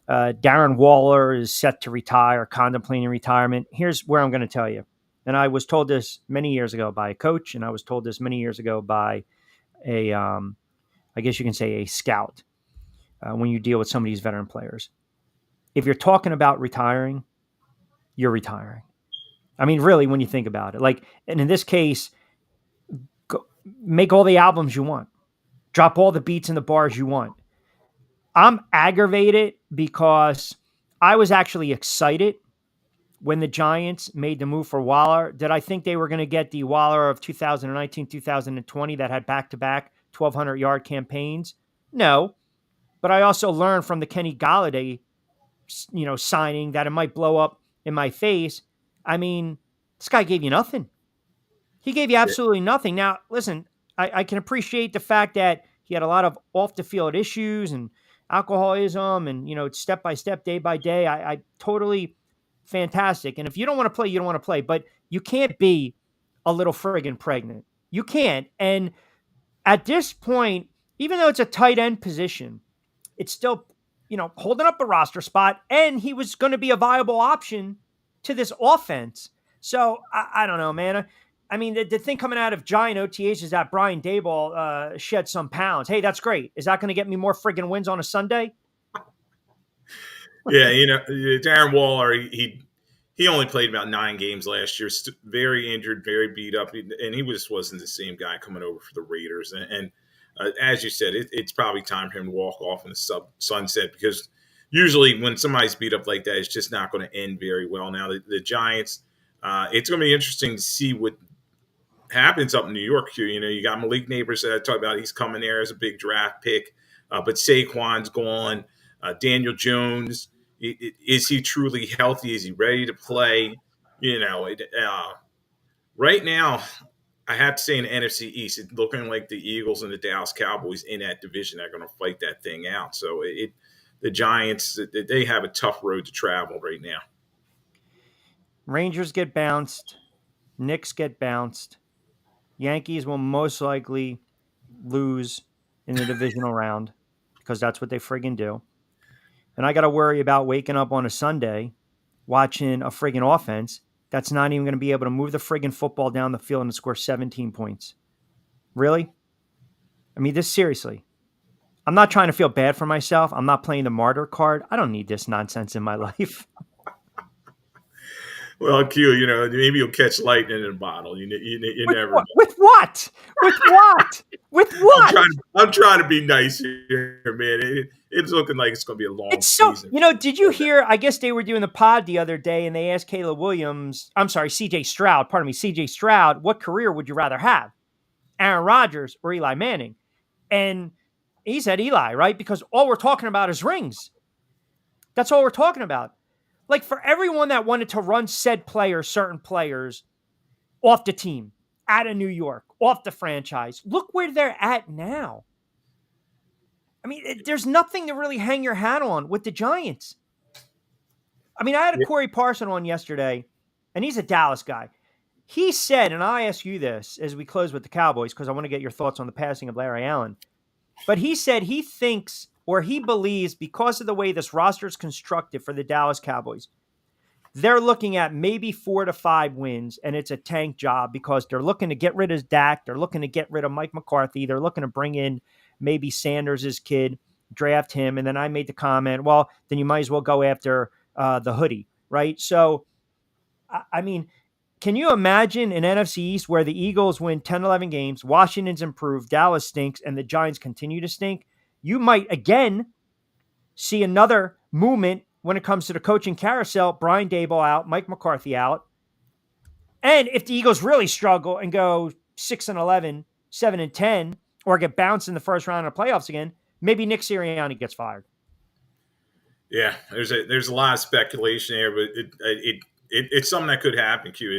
Speaker 2: Darren Waller is set to retire, contemplating retirement. Here's where I'm going to tell you. And I was told this many years ago by a coach, and I was told this many years ago by I guess you can say a scout when you deal with some of these veteran players. If you're talking about retiring, you're retiring. I mean, really, when you think about it. And in this case, make all the albums you want. Drop all the beats and the bars you want. I'm aggravated because I was actually excited when the Giants made the move for Waller. Did I think they were going to get the Waller of 2019, 2020 that had back-to-back 1,200-yard campaigns? No. But I also learned from the Kenny Golladay, signing that it might blow up in my face. I mean, this guy gave you nothing. He gave you absolutely nothing. Now, listen, I can appreciate the fact that he had a lot of off-the-field issues and alcoholism and, step by step, day by day. I totally fantastic. And if you don't want to play, you don't want to play. But you can't be a little friggin' pregnant. You can't. And at this point, even though it's a tight end position, it's still, holding up a roster spot, and he was going to be a viable option to this offense. So I don't know, man. I mean, the thing coming out of Giant OTAs is that Brian Daboll shed some pounds. Hey, that's great. Is that going to get me more friggin' wins on a Sunday?
Speaker 12: Yeah, Darren Waller, he only played about 9 games last year. Very injured, very beat up, and he wasn't the same guy coming over for the Raiders. And as you said, it's probably time for him to walk off in the sunset, because usually when somebody's beat up like that, it's just not going to end very well. Now, the Giants, it's going to be interesting to see what happens up in New York here. You got Malik Neighbors that I talked about. He's coming there as a big draft pick, but Saquon's gone. Daniel Jones, is he truly healthy? Is he ready to play? Right now, I have to say in the NFC East, it's looking like the Eagles and the Dallas Cowboys in that division are going to fight that thing out. So the Giants, they have a tough road to travel right now.
Speaker 2: Rangers get bounced. Knicks get bounced. Yankees will most likely lose in the divisional round, because that's what they friggin' do. And I got to worry about waking up on a Sunday watching a friggin' offense that's not even going to be able to move the friggin' football down the field and score 17 points. Really? I mean, seriously. I'm not trying to feel bad for myself. I'm not playing the martyr card. I don't need this nonsense in my life.
Speaker 12: Well, Q, maybe you'll catch lightning in a bottle. You never know.
Speaker 2: With what? With what? With what?
Speaker 12: I'm trying to be nice here, man. It's looking like it's going to be a long season.
Speaker 2: Did you hear? I guess they were doing the pod the other day, and they asked CJ Stroud, what career would you rather have, Aaron Rodgers or Eli Manning? And he said Eli, right? Because all we're talking about is rings. That's all we're talking about. Like, for everyone that wanted to run certain players off the team, out of New York, off the franchise, look where they're at now. I mean, there's nothing to really hang your hat on with the Giants. I mean, I had a Corey Parson on yesterday, and he's a Dallas guy. He said, and I ask you this as we close with the Cowboys, because I want to get your thoughts on the passing of Larry Allen. But he said he thinks, or he believes, because of the way this roster is constructed for the Dallas Cowboys, they're looking at maybe 4 to 5 wins, and it's a tank job because they're looking to get rid of Dak. They're looking to get rid of Mike McCarthy. They're looking to bring in maybe Sanders' kid, draft him. And then I made the comment, well, then you might as well go after the hoodie, right? So, I mean, can you imagine an NFC East where the Eagles win 10, 11 games, Washington's improved, Dallas stinks, and the Giants continue to stink? You might, again, see another movement when it comes to the coaching carousel. Brian Daboll out, Mike McCarthy out. And if the Eagles really struggle and go 6-11, 7-10, or get bounced in the first round of the playoffs again, maybe Nick Sirianni gets fired.
Speaker 12: Yeah, there's a lot of speculation there, but it's something that could happen, Q.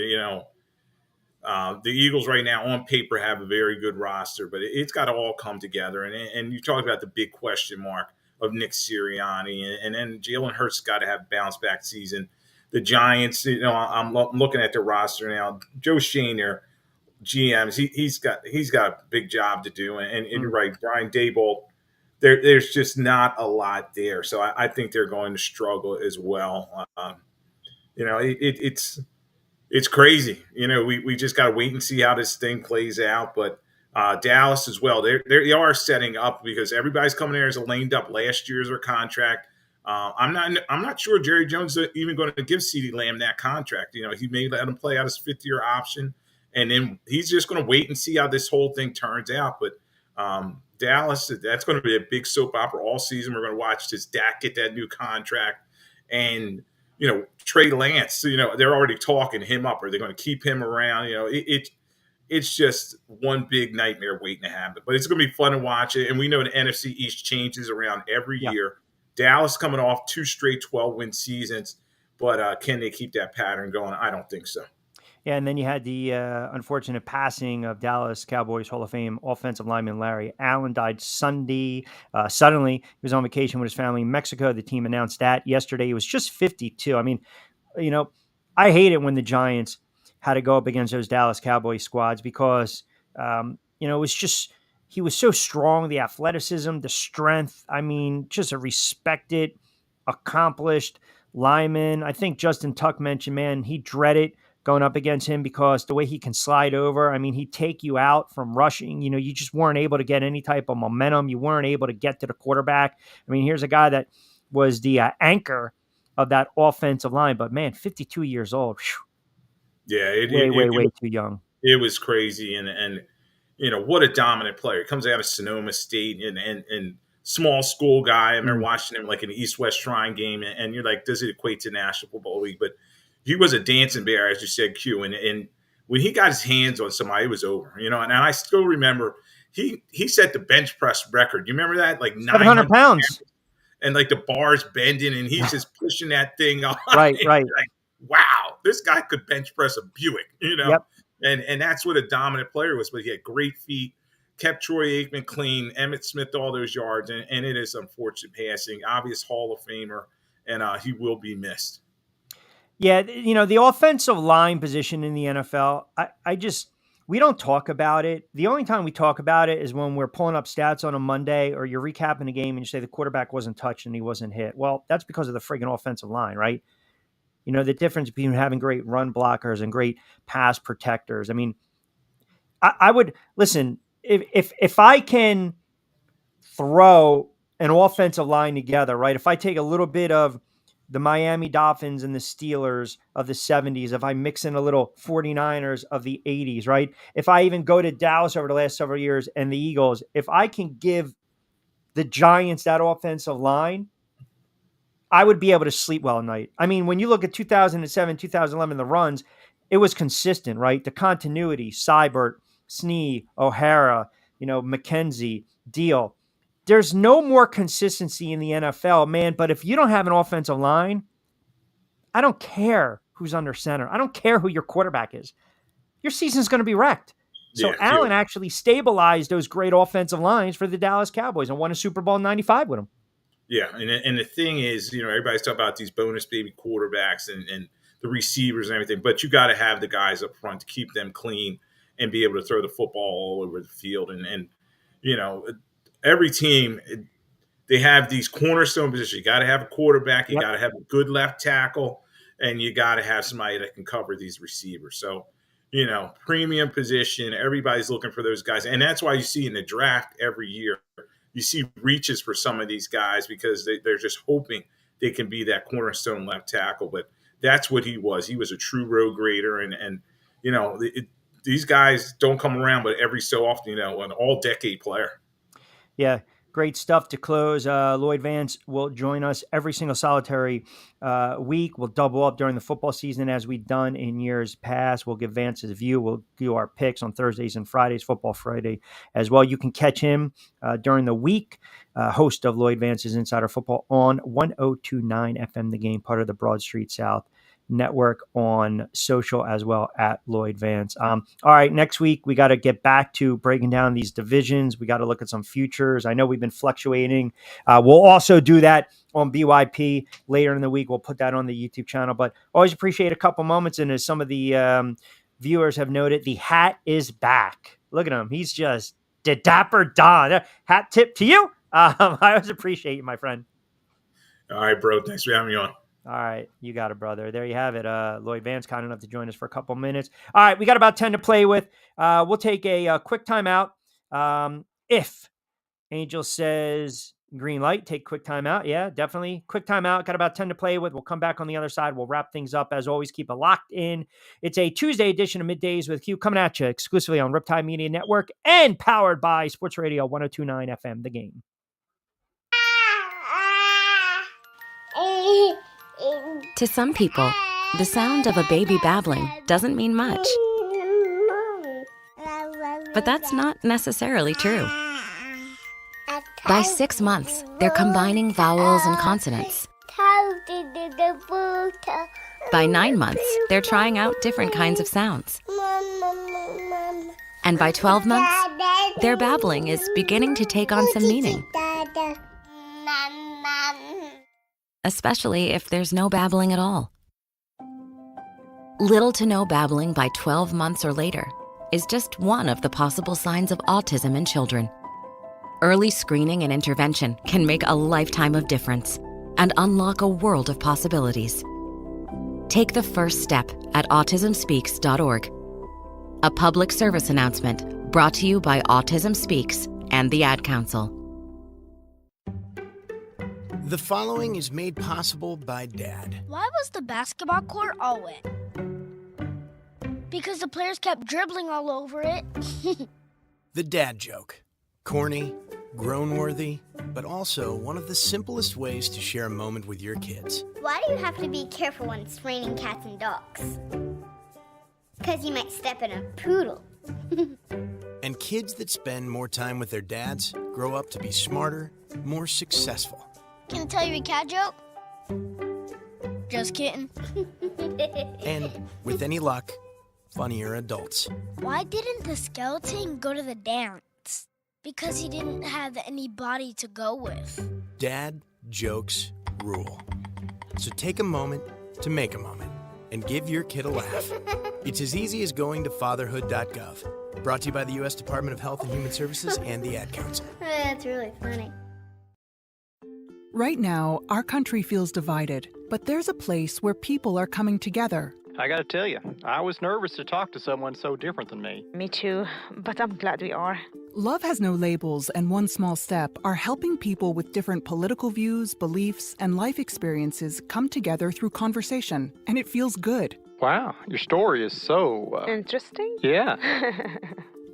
Speaker 12: The Eagles right now on paper have a very good roster, but it's got to all come together. And you talked about the big question mark of Nick Sirianni, and then Jalen Hurts got to have a bounce back season. The Giants, I'm looking at their roster now. Joe Shane, their GMs, he's got a big job to do, and you're right, Brian Daboll. There's just not a lot there, so I think they're going to struggle as well. It's crazy. We just got to wait and see how this thing plays out. But Dallas as well, they are setting up because everybody's coming there as a lame duck. Last year's their contract. I'm not sure Jerry Jones is even going to give CeeDee Lamb that contract. He may let him play out his 5th-year option, and then he's just going to wait and see how this whole thing turns out. But Dallas, that's going to be a big soap opera all season. We're going to watch this Dak get that new contract, and Trey Lance. They're already talking him up. Are they going to keep him around? It's just one big nightmare waiting to happen. But it's going to be fun to watch it. And we know the NFC East changes around every year. Dallas coming off 2 straight 12-win seasons, but can they keep that pattern going? I don't think so.
Speaker 2: Yeah, and then you had the unfortunate passing of Dallas Cowboys Hall of Fame offensive lineman Larry Allen. Died Sunday. Suddenly, he was on vacation with his family in Mexico. The team announced that yesterday. He was just 52. I mean, I hate it when the Giants had to go up against those Dallas Cowboys squads because, it was just, he was so strong, the athleticism, the strength. I mean, just a respected, accomplished lineman. I think Justin Tuck mentioned, man, he dreaded going up against him because the way he can slide over, I mean, he'd take you out from rushing. You just weren't able to get any type of momentum. You weren't able to get to the quarterback. I mean, here's a guy that was the anchor of that offensive line, but man, 52 years old. Whew,
Speaker 12: Yeah,
Speaker 2: way too young.
Speaker 12: It was crazy, and what a dominant player. He comes out of Sonoma State and small school guy. I remember watching him like in the East-West Shrine game, and you're like, does it equate to National Football League? But he was a dancing bear, as you said, Q. And when he got his hands on somebody, it was over. And I still remember he set the bench press record. You remember that? Like
Speaker 2: 700 pounds.
Speaker 12: And like the bar's bending, and he's just pushing that thing on.
Speaker 2: Right.
Speaker 12: Like, wow, this guy could bench press a Buick,
Speaker 2: Yep.
Speaker 12: And that's what a dominant player was. But he had great feet, kept Troy Aikman clean, Emmitt Smith all those yards, and it is unfortunate passing. Obvious Hall of Famer, and he will be missed.
Speaker 2: Yeah, the offensive line position in the NFL, we don't talk about it. The only time we talk about it is when we're pulling up stats on a Monday or you're recapping a game and you say the quarterback wasn't touched and he wasn't hit. Well, that's because of the friggin' offensive line, right? The difference between having great run blockers and great pass protectors. I mean, I would listen, if I can throw an offensive line together, right? If I take a little bit of the Miami Dolphins and the Steelers of the 70s, if I mix in a little 49ers of the 80s, right? If I even go to Dallas over the last several years and the Eagles, if I can give the Giants that offensive line, I would be able to sleep well at night. I mean, when you look at 2007, 2011, the runs, it was consistent, right? The continuity, Seibert, Snee, O'Hara, McKenzie, Deal. There's no more consistency in the NFL, man. But if you don't have an offensive line, I don't care who's under center. I don't care who your quarterback is. Your season's going to be wrecked. So Allen actually stabilized those great offensive lines for the Dallas Cowboys and won a Super Bowl in '95 with them.
Speaker 12: Yeah, and the thing is, everybody's talking about these bonus baby quarterbacks and the receivers and everything, but you got to have the guys up front to keep them clean and be able to throw the football all over the field. And every team, they have these cornerstone positions. You got to have a quarterback. You got to have a good left tackle, and you got to have somebody that can cover these receivers. So, premium position. Everybody's looking for those guys, and that's why you see in the draft every year, you see reaches for some of these guys because they're just hoping they can be that cornerstone left tackle. But that's what he was. He was a true road grader, and these guys don't come around, but every so often, an all-decade player.
Speaker 2: Yeah, great stuff to close. Lloyd Vance will join us every single solitary week. We'll double up during the football season as we've done in years past. We'll give Vance his view. We'll do our picks on Thursdays and Fridays, Football Friday as well. You can catch him during the week, host of Lloyd Vance's Insider Football on 1029 FM The Game, part of the Broad Street South Network, on social as well at Lloyd Vance. All right, next week we got to get back to breaking down these divisions. We got to look at some futures. I know we've been fluctuating. We'll also do that on BYP later in the week. We'll put that on the YouTube channel, but always appreciate a couple moments. And as some of the viewers have noted, the hat is back. Look at him. He's just the Dapper Don. Hat tip to you. I always appreciate you, my friend.
Speaker 12: All right, bro. Thanks for having me on.
Speaker 2: All right. You got it, brother. There you have it. Lloyd Vance, kind enough to join us for a couple minutes. All right. We got about 10 to play with. We'll take a quick timeout. If Angel says green light, take quick timeout. Yeah, definitely. Quick timeout. Got about 10 to play with. We'll come back on the other side. We'll wrap things up. As always, keep it locked in. It's a Tuesday edition of Middays with Q coming at you exclusively on Riptide Media Network and powered by Sports Radio 1029 FM The Game.
Speaker 10: To some people, the sound of a baby babbling doesn't mean much. But that's not necessarily true. By 6 months, they're combining vowels and consonants. By 9 months, they're trying out different kinds of sounds. And by 12 months, their babbling is beginning to take on some meaning. Especially if there's no babbling at all.
Speaker 13: Little to no babbling by 12 months or later is just one of the possible signs of autism in children. Early screening and intervention can make a lifetime of difference and unlock a world of possibilities. Take the first step at autismspeaks.org. A public service announcement brought to you by Autism Speaks and the Ad Council.
Speaker 14: The following is made possible by Dad.
Speaker 15: Why was the basketball court all wet? Because the players kept dribbling all over it.
Speaker 14: The dad joke. Corny, grown-worthy, but also one of the simplest ways to share a moment with your kids.
Speaker 16: Why do you have to be careful when it's raining cats and dogs? Because you might step in a poodle.
Speaker 14: And kids that spend more time with their dads grow up to be smarter, more successful.
Speaker 15: Can I tell you a cat joke? Just kidding.
Speaker 14: And, with any luck, funnier adults.
Speaker 15: Why didn't the skeleton go to the dance? Because he didn't have anybody to go with.
Speaker 14: Dad jokes rule. So take a moment to make a moment and give your kid a laugh. It's as easy as going to fatherhood.gov. Brought to you by the U.S. Department of Health and Human Services and the Ad Council.
Speaker 16: That's really funny.
Speaker 3: Right now, our country feels divided, but there's a place where people are coming together.
Speaker 4: I gotta tell you, I was nervous to talk to someone so different than me.
Speaker 5: Me too, but I'm glad we are.
Speaker 3: Love Has No Labels and One Small Step are helping people with different political views, beliefs, and life experiences come together through conversation, and it feels good.
Speaker 4: Wow, your story is so...
Speaker 5: Interesting?
Speaker 4: Yeah.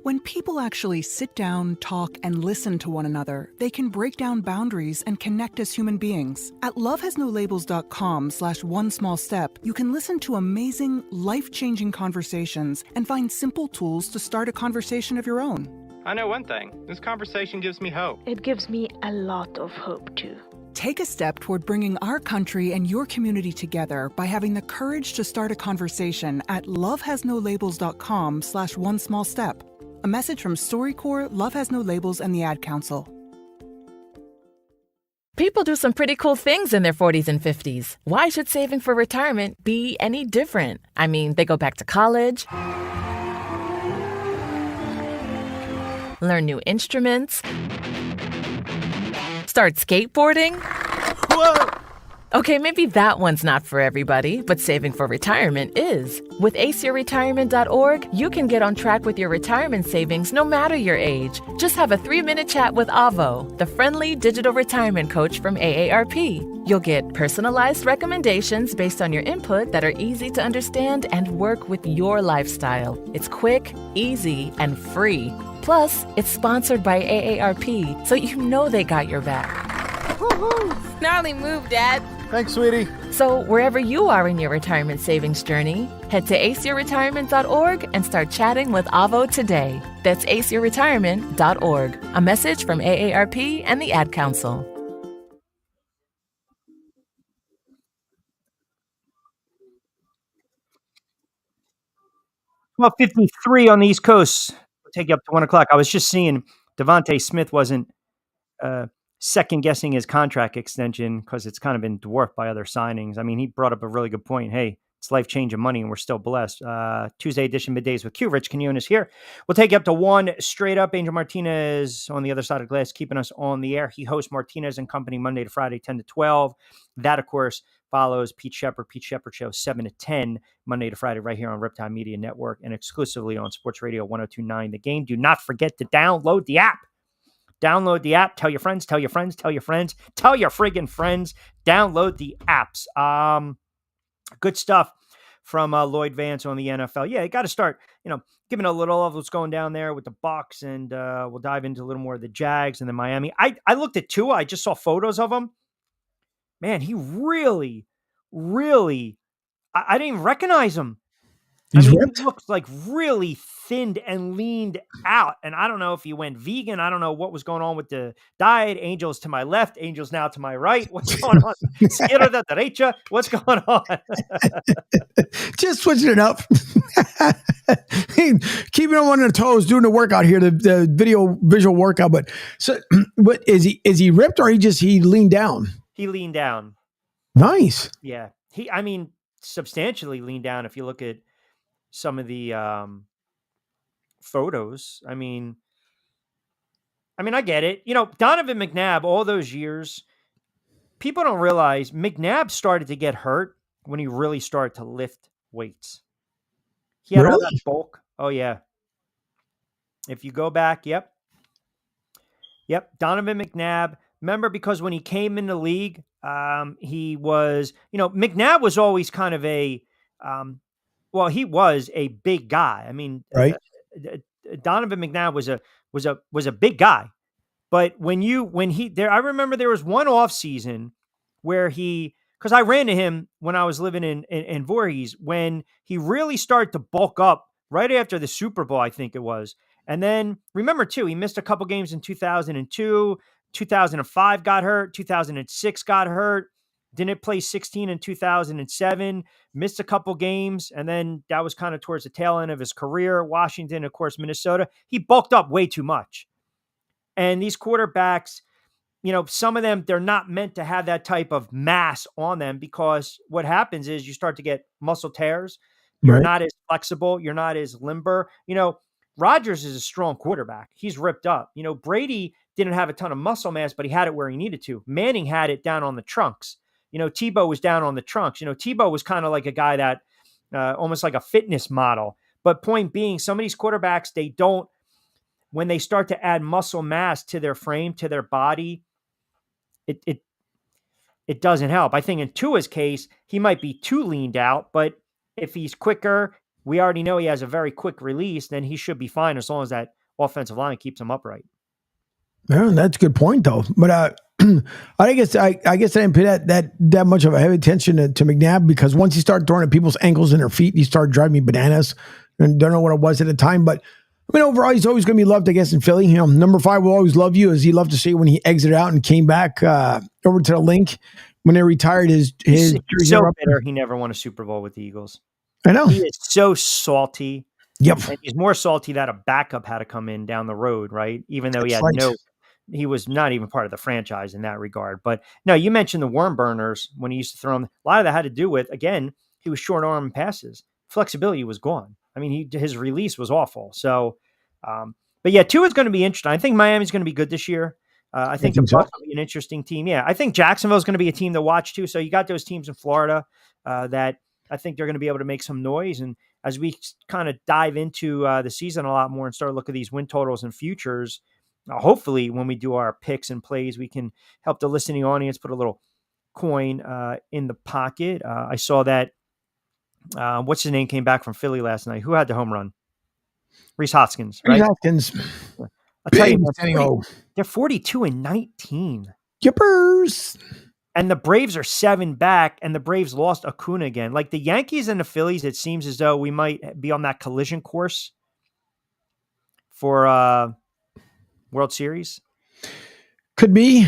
Speaker 3: When people actually sit down, talk, and listen to one another, they can break down boundaries and connect as human beings. At lovehasnolabels.com/onesmallstep, you can listen to amazing, life-changing conversations and find simple tools to start a conversation of your own.
Speaker 4: I know one thing. This conversation gives me hope.
Speaker 5: It gives me a lot of hope too.
Speaker 3: Take a step toward bringing our country and your community together by having the courage to start a conversation at lovehasnolabels.com/onesmallstep. A message from StoryCorps, Love Has No Labels, and the Ad Council.
Speaker 6: People do some pretty cool things in their 40s and 50s. Why should saving for retirement be any different? I mean, they go back to college, learn new instruments, start skateboarding.
Speaker 14: Whoa!
Speaker 6: Okay, maybe that one's not for everybody, but saving for retirement is. With aceyourretirement.org, you can get on track with your retirement savings no matter your age. Just have a 3-minute chat with Avo, the friendly digital retirement coach from AARP. You'll get personalized recommendations based on your input that are easy to understand and work with your lifestyle. It's quick, easy, and free. Plus, it's sponsored by AARP, so you know they got your back.
Speaker 7: Gnarly move, Dad.
Speaker 1: Thanks, sweetie.
Speaker 6: So wherever you are in your retirement savings journey, head to aceyourretirement.org and start chatting with Avo today. That's aceyourretirement.org. A message from AARP and the Ad Council.
Speaker 2: Well, 53 on the East Coast. We'll take you up to 1 o'clock. I was just seeing Devontae Smith wasn't second guessing his contract extension because it's kind of been dwarfed by other signings. I mean, he brought up a really good point. Hey, it's life-changing money and we're still blessed. Tuesday edition, Middays with Q. Rich Quinones here. We'll take you up to 1 straight up. Angel Martinez on the other side of the glass, keeping us on the air. He hosts Martinez and Company Monday to Friday, 10 to 12. That, of course, follows Pete Sheppard Show, 7 to 10, Monday to Friday, right here on Riptide Media Network and exclusively on Sports Radio 102.9 The Game. Do not forget to download the app. Download the app. Tell your friends, tell your friends, tell your friends, tell your friggin' friends. Download the apps. Good stuff from Lloyd Vance on the NFL. Yeah, you got to start, giving a little of what's going down there with the Bucs, and we'll dive into a little more of the Jags and the Miami. I looked at Tua. I just saw photos of him. Man, he really, I didn't even recognize him. He looks like really thinned and leaned out. And I don't know if he went vegan. I don't know what was going on with the diet. Angels to my left, Angels now to my right. What's going on? Izquierda de derecha. What's going on?
Speaker 1: Just switching it up. Keeping him on their toes, doing the workout here, the visual workout. But is he ripped or he leaned down?
Speaker 2: He leaned down.
Speaker 1: Nice.
Speaker 2: Yeah. substantially leaned down. If you look at some of the photos, I mean, I get it. Donovan McNabb, all those years, people don't realize McNabb started to get hurt when he really started to lift weights. He had all that
Speaker 1: Really?
Speaker 2: bulk. Oh yeah. If you go back, yep. Donovan McNabb. Remember, because when he came in the league, he was, McNabb was always kind of he was a big guy. I mean,
Speaker 1: Right.
Speaker 2: Donovan McNabb was a big guy. But I remember there was one off season where because I ran to him when I was living in Voorhees, when he really started to bulk up right after the Super Bowl, I think it was. And then remember too, he missed a couple games in 2002, 2005 got hurt, 2006 got hurt, didn't play 16 in 2007, missed a couple games. And then that was kind of towards the tail end of his career. Washington, of course, Minnesota. He bulked up way too much. And these quarterbacks, some of them, they're not meant to have that type of mass on them, because what happens is you start to get muscle tears. You're not as flexible. You're not as limber. Rodgers is a strong quarterback. He's ripped up. Brady didn't have a ton of muscle mass, but he had it where he needed to. Manning had it down on the trunks. Tebow was down on the trunks. Tebow was kind of like a guy that almost like a fitness model. But point being, some of these quarterbacks, when they start to add muscle mass to their frame, to their body, it doesn't help. I think in Tua's case, he might be too leaned out, but if he's quicker, we already know he has a very quick release, then he should be fine as long as that offensive line keeps him upright.
Speaker 1: Yeah, that's a good point, though. But I guess I didn't pay that much of a heavy attention to McNabb, because once he started throwing at people's ankles and their feet, he started driving me bananas. And don't know what it was at the time, but overall, he's always going to be loved, I guess, in Philly. Number 5 will always love you, as he loved to see when he exited out and came back over to the link when they retired his
Speaker 2: He's so bitter he never won a Super Bowl with the Eagles.
Speaker 1: I know.
Speaker 2: He is so salty.
Speaker 1: Yep.
Speaker 2: And he's more salty that a backup had to come in down the road, right? Even though he was not even part of the franchise in that regard. But no, you mentioned the worm burners when he used to throw them. A lot of that had to do with, again, he was short arm passes. Flexibility was gone. I mean, his release was awful. So, but yeah, Tua is going to be interesting. I think Miami's going to be good this year. I think the Bucs will be an interesting team. Yeah, I think Jacksonville is going to be a team to watch too. So you got those teams in Florida that I think they're going to be able to make some noise. And as we kind of dive into the season a lot more and start looking at these win totals and futures, hopefully when we do our picks and plays, we can help the listening audience put a little coin in the pocket. I saw that. What's his name came back from Philly last night? Who had the home run? Reese Hoskins, right?
Speaker 1: Reese Hoskins.
Speaker 2: I'll tell you, they're 42-19.
Speaker 1: Yippers.
Speaker 2: And the Braves are 7 back, and the Braves lost Acuna again. Like the Yankees and the Phillies, it seems as though we might be on that collision course for World Series.
Speaker 1: Could be.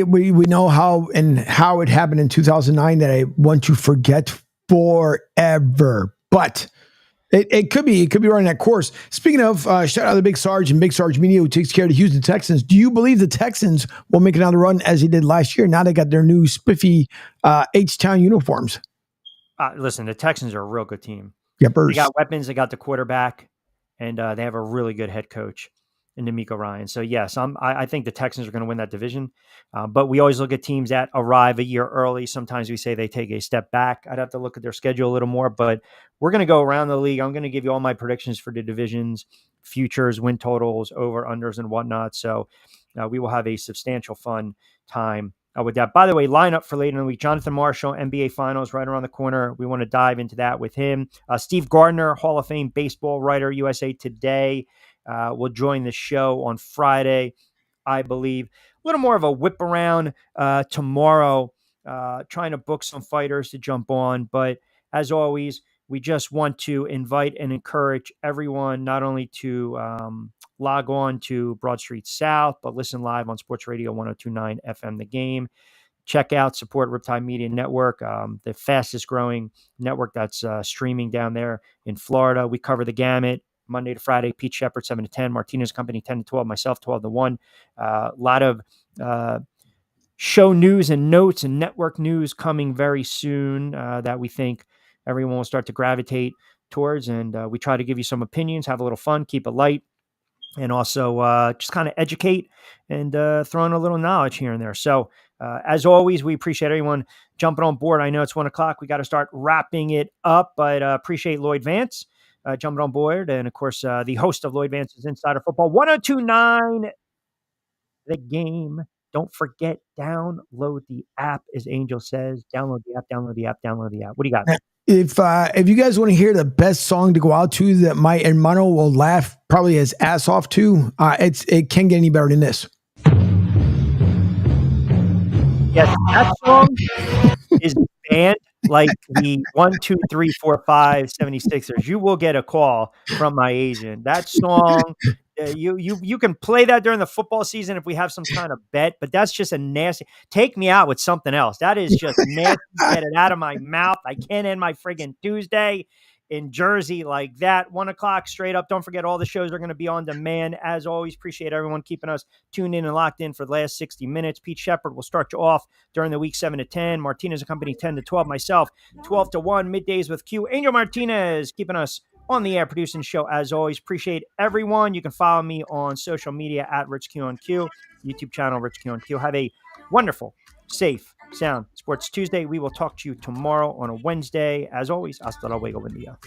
Speaker 1: We know how it happened in 2009 that I want to forget forever. But it could be running that course. Speaking of, shout out to Big Sarge and Big Sarge Media, who takes care of the Houston Texans. Do you believe the Texans will make another run as they did last year? Now they got their new spiffy H-Town uniforms.
Speaker 2: Listen, the Texans are a real good team.
Speaker 1: Yeah,
Speaker 2: they got weapons. They got the quarterback, and they have a really good head coach in D'Amico Ryan. So yes, I think the Texans are going to win that division. But we always look at teams that arrive a year early. Sometimes we say they take a step back. I'd have to look at their schedule a little more, but we're going to go around the league. I'm going to give you all my predictions for the divisions, futures, win totals, over, unders, and whatnot. So we will have a substantial fun time with that. By the way, lineup for later in the week, Jonathan Marshall, NBA Finals right around the corner. We want to dive into that with him. Steve Gardner, Hall of Fame baseball writer, USA Today, will join the show on Friday, I believe. A little more of a whip around tomorrow, trying to book some fighters to jump on. But as always, we just want to invite and encourage everyone not only to log on to Broad Street South, but listen live on Sports Radio 102.9 FM The Game. Check out, support Riptide Media Network, the fastest growing network that's streaming down there in Florida. We cover the gamut. Monday to Friday, Pete Sheppard, 7 to 10, Martinez Company, 10 to 12, myself, 12 to 1. A lot of show news and notes and network news coming very soon that we think everyone will start to gravitate towards. And we try to give you some opinions, have a little fun, keep it light, and also just kind of educate and throw in a little knowledge here and there. So as always, we appreciate everyone jumping on board. I know it's 1:00. We got to start wrapping it up, but appreciate Lloyd Vance jumping on board. And of course, the host of Lloyd Vance's Insider Football 1029 The Game. Don't forget, download the app, as Angel says. Download the app, download the app, download the app. What do you got?
Speaker 1: If you guys want to hear the best song to go out to that my hermano will laugh probably his ass off to, it can't get any better than this.
Speaker 2: Yes, that song is banned like the 1, 2, 3, 4, 5, 76ers. You will get a call from my agent. That song, you can play that during the football season if we have some kind of bet, but that's just a nasty. Take me out with something else. That is just nasty. Get it out of my mouth. I can't end my friggin' Tuesday in Jersey like that. 1:00 straight up. Don't forget, all the shows are going to be on demand. As always, appreciate everyone keeping us tuned in and locked in for the last 60 minutes. Pete Sheppard will start you off during the week 7 to 10. Martinez Company 10 to 12. Myself 12 to 1. Middays with Q. Angel Martinez keeping us on the air, producing the show. As always, appreciate everyone. You can follow me on social media at RichQ on Q, YouTube channel RichQ on Q. Have a wonderful, safe, sound Sports Tuesday. We will talk to you tomorrow on a Wednesday. As always, hasta luego, buen día.